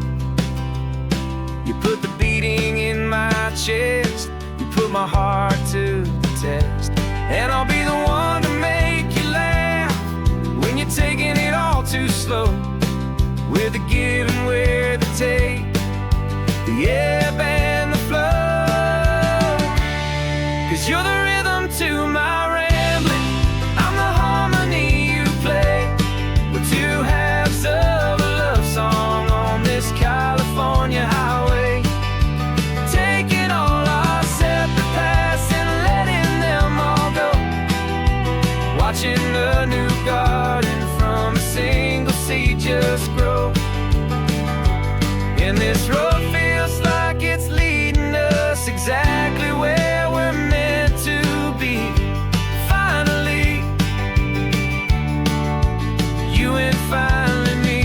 You put the beating in my chest, you put my heart to the test. And I'll be the one to make you laugh when you're taking it all too slow, with the give and with the take, the ebb and the flow. 'Cause you're the rhythm to my rambling, I'm the harmony you play. We're two halves of a love song on this California highway, taking all our separate paths and letting them all go, watching a new garden from a single seed just grow. And this road feels like it's leading us exactly where we're meant to be. Finally, you and finally me.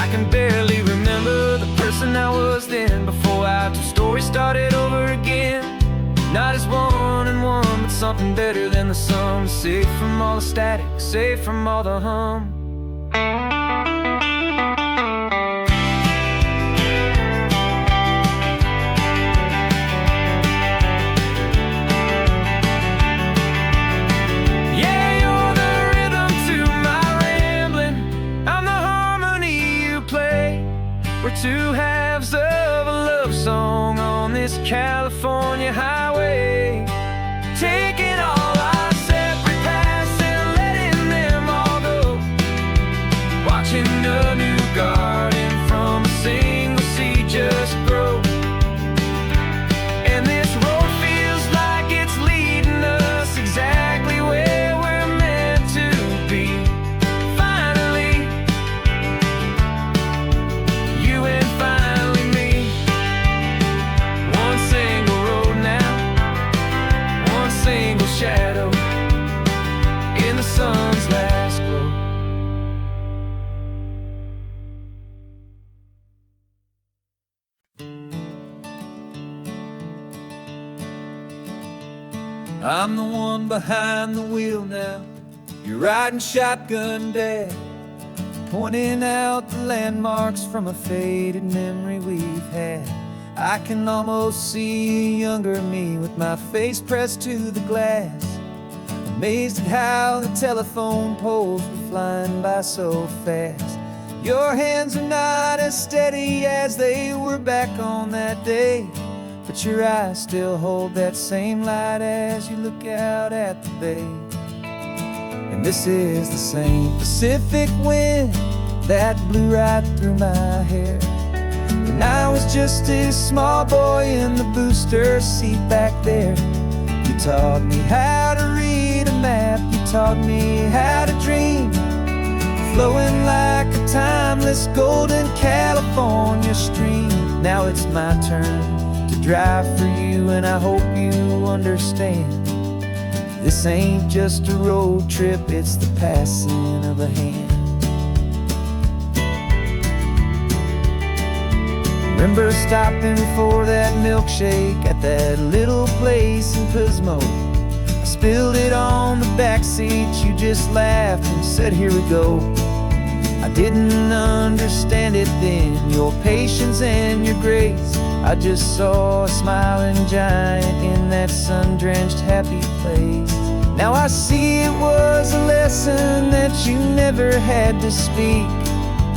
I can barely remember the person I was then, before our two stories started over again. Not as one and one, but something better than the sum. Safe from all the static, safe from all the hum. We're two halves of a love song on this California highway, taking all our separate paths and letting them all go, watching a new garden from a single seed just grow. And this road feels like it's leading us exactly where we're meant to be. Finally, you and finally me. One single road now, one single shadow in the sun's last glow. I'm the one behind the wheel now, you're riding shotgun, Dad, pointing out the landmarks from a faded memory we've had. I can almost see a younger me with my face pressed to the glass, amazed at how the telephone poles were flying by so fast. Your hands are not as steady as they were back on that day, but that your eyes still hold that same light as you look out at the bay. And this is the same Pacific wind that blew right through my hair when I was just a small boy in the booster seat back there. You taught me how to read a map, you taught me how to dream, flowing like a timeless golden California stream. Now it's my turn to drive for you, and I hope you understand. This ain't just a road trip, it's the passing of a hand. Remember stopping for that milkshake at that little place in Pismo? I spilled it on the backseat, you just laughed and said, here we go. I didn't understand it then, your patience and your grace. I just saw a smiling giant in that sun-drenched happy place. Now I see it was a lesson that you never had to speak,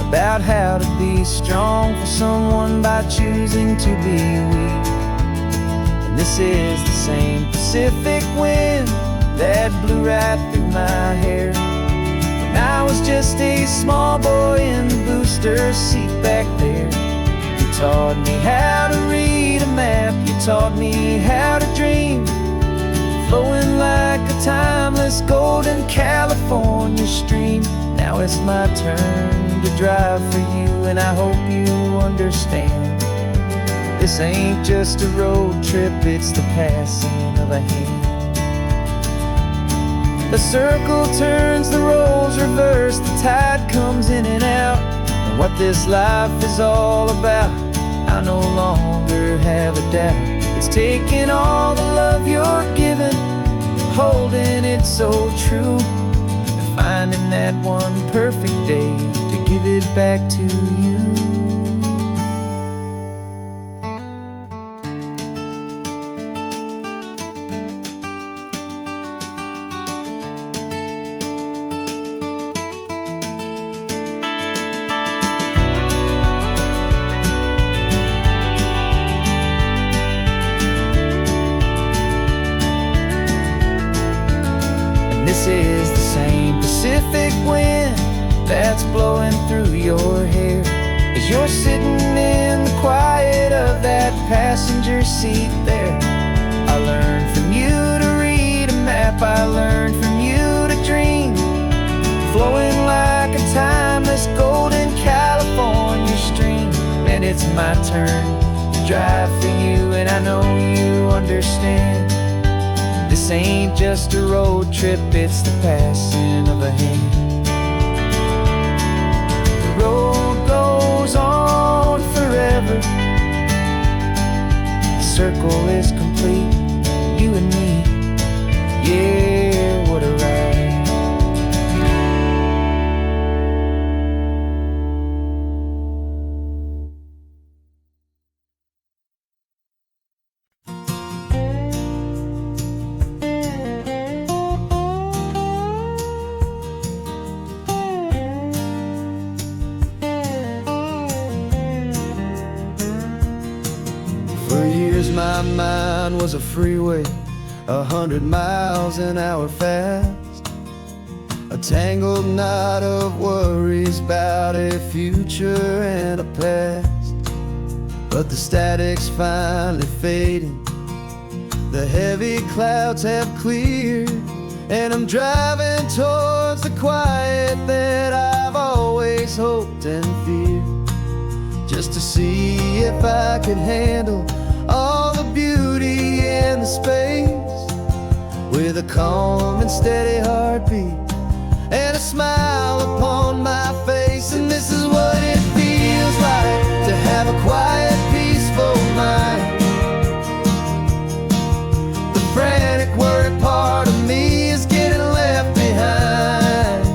about how to be strong for someone by choosing to be weak. And this is the same Pacific wind that blew right through my hair when I was just a small boy in the booster seat back there. You taught me how to read a map, you taught me how to dream, flowing like a timeless golden California stream. Now it's my turn to drive for you, and I hope you understand. This ain't just a road trip, it's the passing of a hand. The circle turns, the roles reverse, the tide comes in and out. And what this life is all about, I no longer have a doubt. It's taking all the love you're giving, holding it so true, and finding that one perfect day to give it back to you. This is the same Pacific wind that's blowing through your hair as you're sitting in the quiet of that passenger seat there. I learned from you to read a map, I learned from you to dream, flowing like a timeless golden California stream. And it's my turn to drive for you, and I know you understand. This ain't just a road trip, it's the passing of a hand. The road goes on forever, the circle is complete, you and me, yeah, what a ride. For years my mind was a freeway, 100 miles an hour fast, a tangled knot of worries about a future and a past. But the static's finally fading, the heavy clouds have cleared, and I'm driving towards the quiet that I've always hoped and feared, just to see if I could handle all the beauty and the space, with a calm and steady heartbeat and a smile upon my face. And this is what it feels like to have a quiet, peaceful mind. The frantic, worried part of me is getting left behind.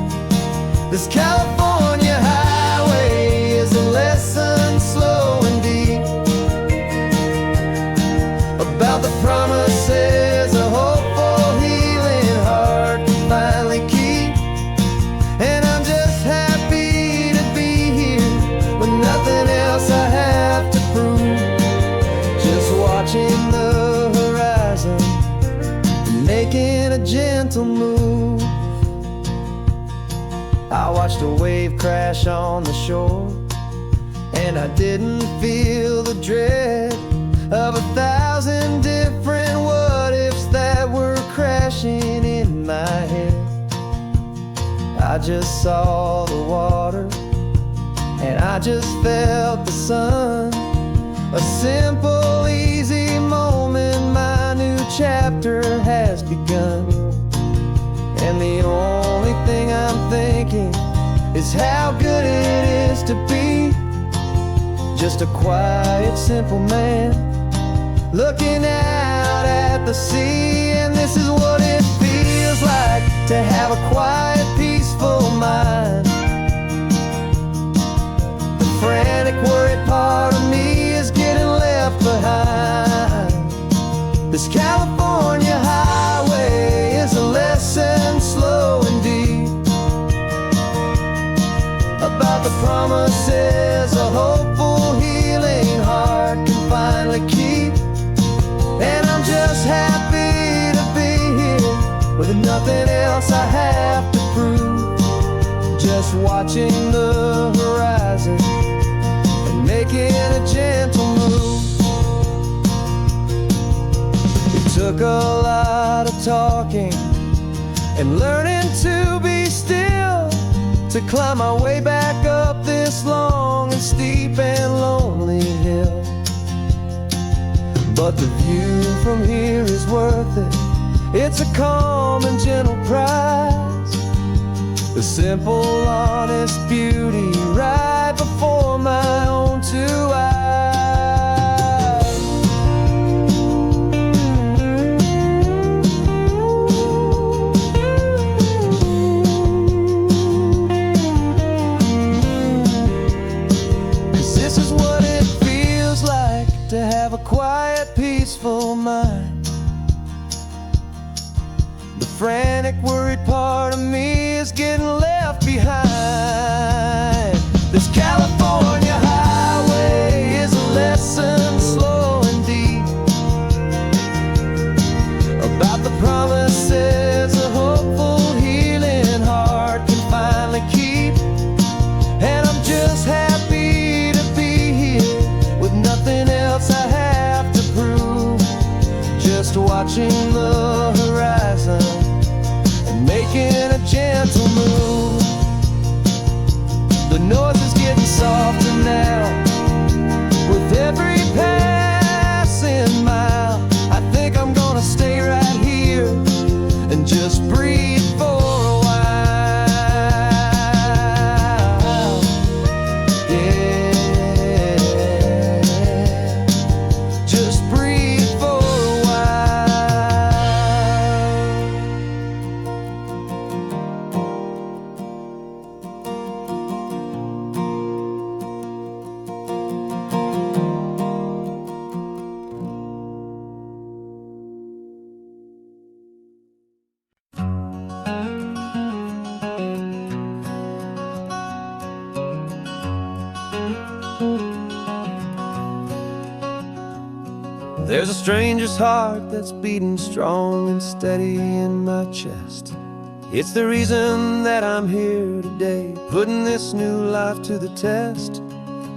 This California highway is a lesson slow and deep about the promises a hopeful, healing heart finally keep. And I'm just happy to be here I watched a wave crash on the shore, and I didn't feel the dread of 1,000 different what-ifs that were crashing in my head. I just saw the water, and I just felt the sun. A simple, easy moment, my new chapter has begun. And the only thing I'm thinking is how good it is to be just a quiet, simple man looking out at the sea. And this is what it feels like to have a quiet, peaceful mind. The frantic, worried part of me is getting left behind. This California highway is a lesson slow and deep about the promises a hopeful, healing heart can finally keep. And I'm just happy to be here with nothing else I have to prove, just watching the horizon and making a gentle move. It took a lot of talking and learning to be still to climb my way back up this long and steep and lonely hill. But the view from here is worth it. It's a calm and gentle prize, the simple, honest beauty right before my own two eyes. 'Cause this is what it feels like to have a quiet, peaceful mind. The frantic, worried part of me is getting left behind. This California highway is a lesson slow and deep about the promises a hopeful, healing heart can finally keep. And I'm just happy to be here with nothing else I have to prove, just watching the horizon and making a gentle move. The noise is getting softer now with every passing mile. I think I'm gonna stay right here and just breathe for a while. Yeah, just breathe for a There's a stranger's heart that's beating strong and steady in my chest. It's the reason that I'm here today, putting this new life to the test.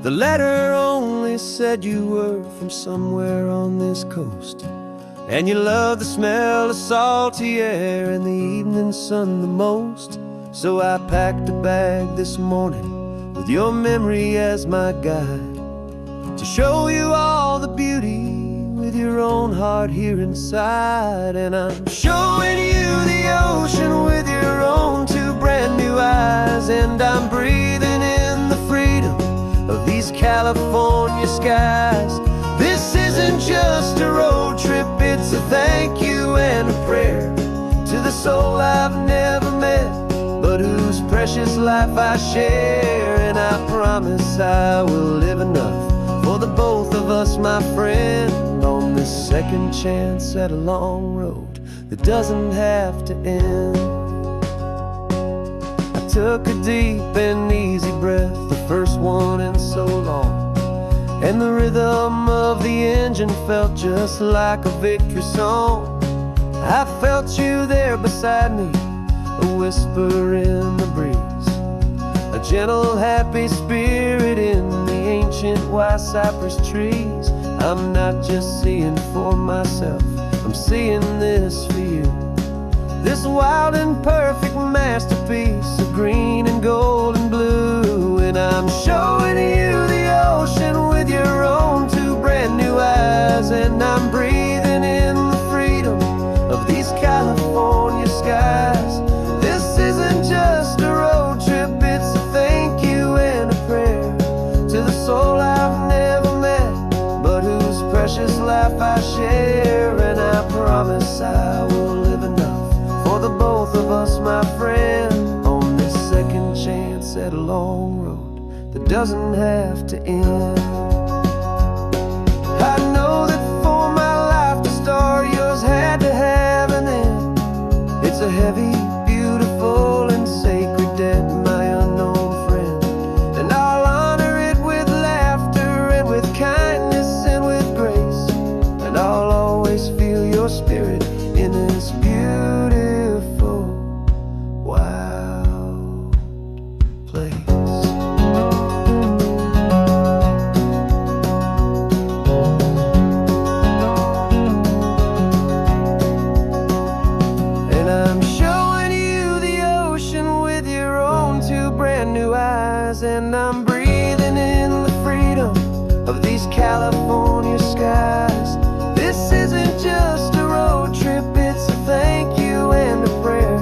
The letter only said you were from somewhere on this coast, and you love the smell of salty air and the evening sun the most. So I packed a bag this morning with your memory as my guide, to show you all the beauty with your own heart here inside. And I'm showing you the ocean with your own two brand new eyes, and I'm breathing in the freedom of these California skies. This isn't just a road trip, it's a thank you and a prayer to the soul I've never met, but whose precious life I share. And I promise I will live enough for the both of us, my friend, on this second chance at a long road that doesn't have to end. I took a deep and easy breath, the first one in so long, and the rhythm of the engine felt just like a victory song. I felt you there beside me, a whisper in the breeze, a gentle, happy spirit in the ancient white cypress trees. I'm not just seeing for myself, I'm seeing this for you. This wild and perfect masterpiece of green and gold and blue. And I'm showing you the ocean with your own two brand new eyes. And I'm breathing in the freedom of these California skies. This isn't just a road trip, it's a thank you and a prayer to the soul I've never met, but whose precious life I share. And I promise I will live enough for the both of us, my friend, on this second chance at a long road that doesn't have to end. I know that for my life to start, yours had to have an end. It's a heavy, beautiful, and sacred debt, my unknown friend. And I'll honor it with laughter and with kindness and with grace. And I'll always feel your spirit in this beautiful, wild place. And I'm showing you the ocean with your own two brand new eyes. And I'm breathing in the freedom of these California skies. This isn't just a road trip, it's a thank you and a prayer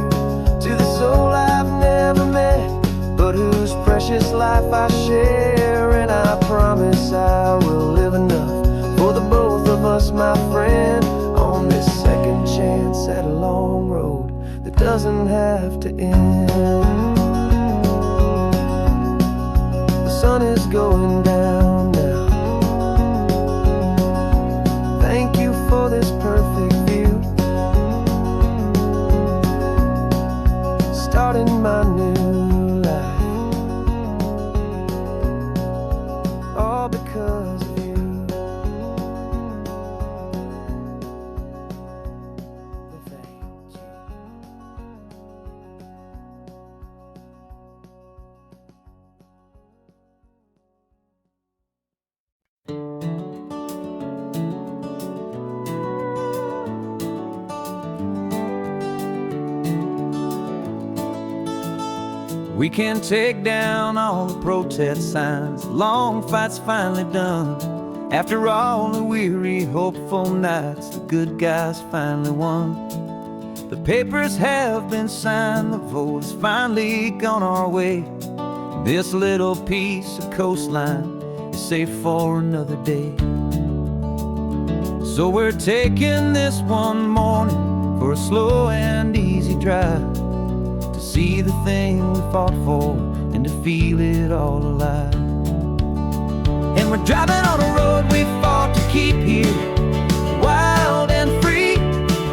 to the soul I've never met, but whose precious life I share. And I promise I will live enough for the both of us, my friend, on this second chance at a long road that doesn't have to end. The sun is going down now. Thank you for this perfect view, starting my new life, all because of you. Thank you. We can take down all the protest signs, long fight's finally done. After all the weary, hopeful nights, the good guys finally won. The papers have been signed, the vote has finally gone our way. This little piece of coastline is safe for another day. So we're taking this one morning for a slow and easy drive, to see the thing we fought for and to feel it all alive. And we're driving on a road we fought to keep here, wild and free,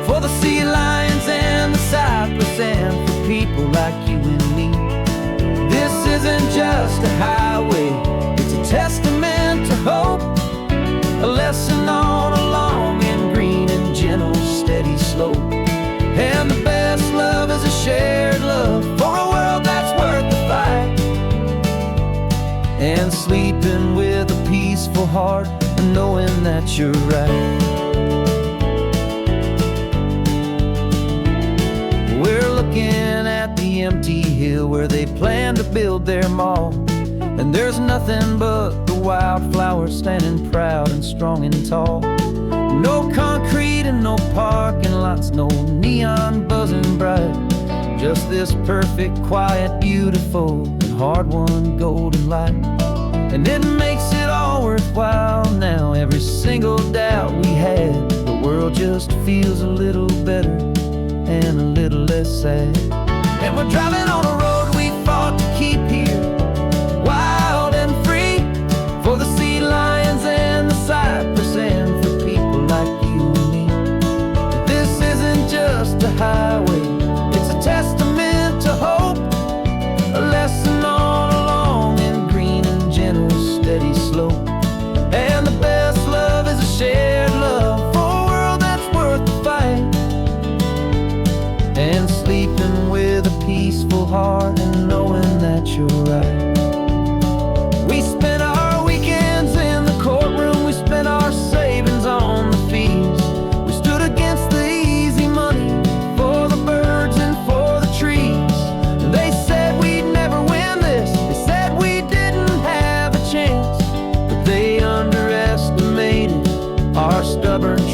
for the sea lions and the cypress and for people like you and me. This isn't just a highway, it's a testament to hope, a lesson on a long and green and gentle steady slope. And the best love is a shared love for a world that's worth the fight, and sleeping with a peaceful heart and knowing that you're right. We're looking at the empty hill where they plan to build their mall, and there's nothing but the wildflowers standing proud and strong and tall. No concrete and no parking lots, no neon buzzing bright, just this perfect, quiet, beautiful, and hard-won golden light. And it makes it all worthwhile now, every single doubt we had. The world just feels a little better and a little less sad. And we're driving on a road we fought to keep here, wild and free, for the sea lions and the cypress and for people like you and me. This isn't just a highway, it's a testament to hope, a lesson on a long and green and gentle steady slope. And the best love is a shared love for a world that's worth the fight, and sleeping with a peaceful heart and knowing that you're right.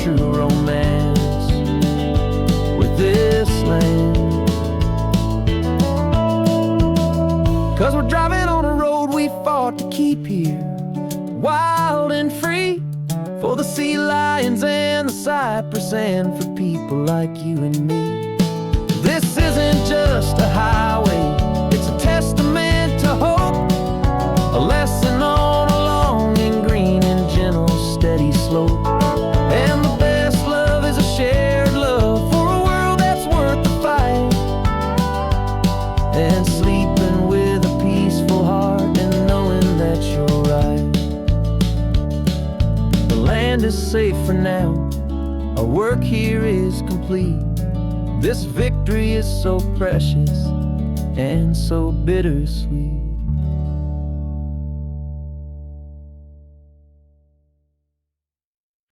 true romance with this land. 'Cause we're driving on a road we fought to keep here, wild and free, for the sea lions and the cypress, and for people like you and me. This isn't just a highway, it's a testament to hope, a lesson on a long and green and gentle steady slope. And the best love is a shared love for a world that's worth the fight, and sleeping with a peaceful heart and knowing that you're right. The land is safe for now, our work here is complete. This victory is so precious and so bittersweet.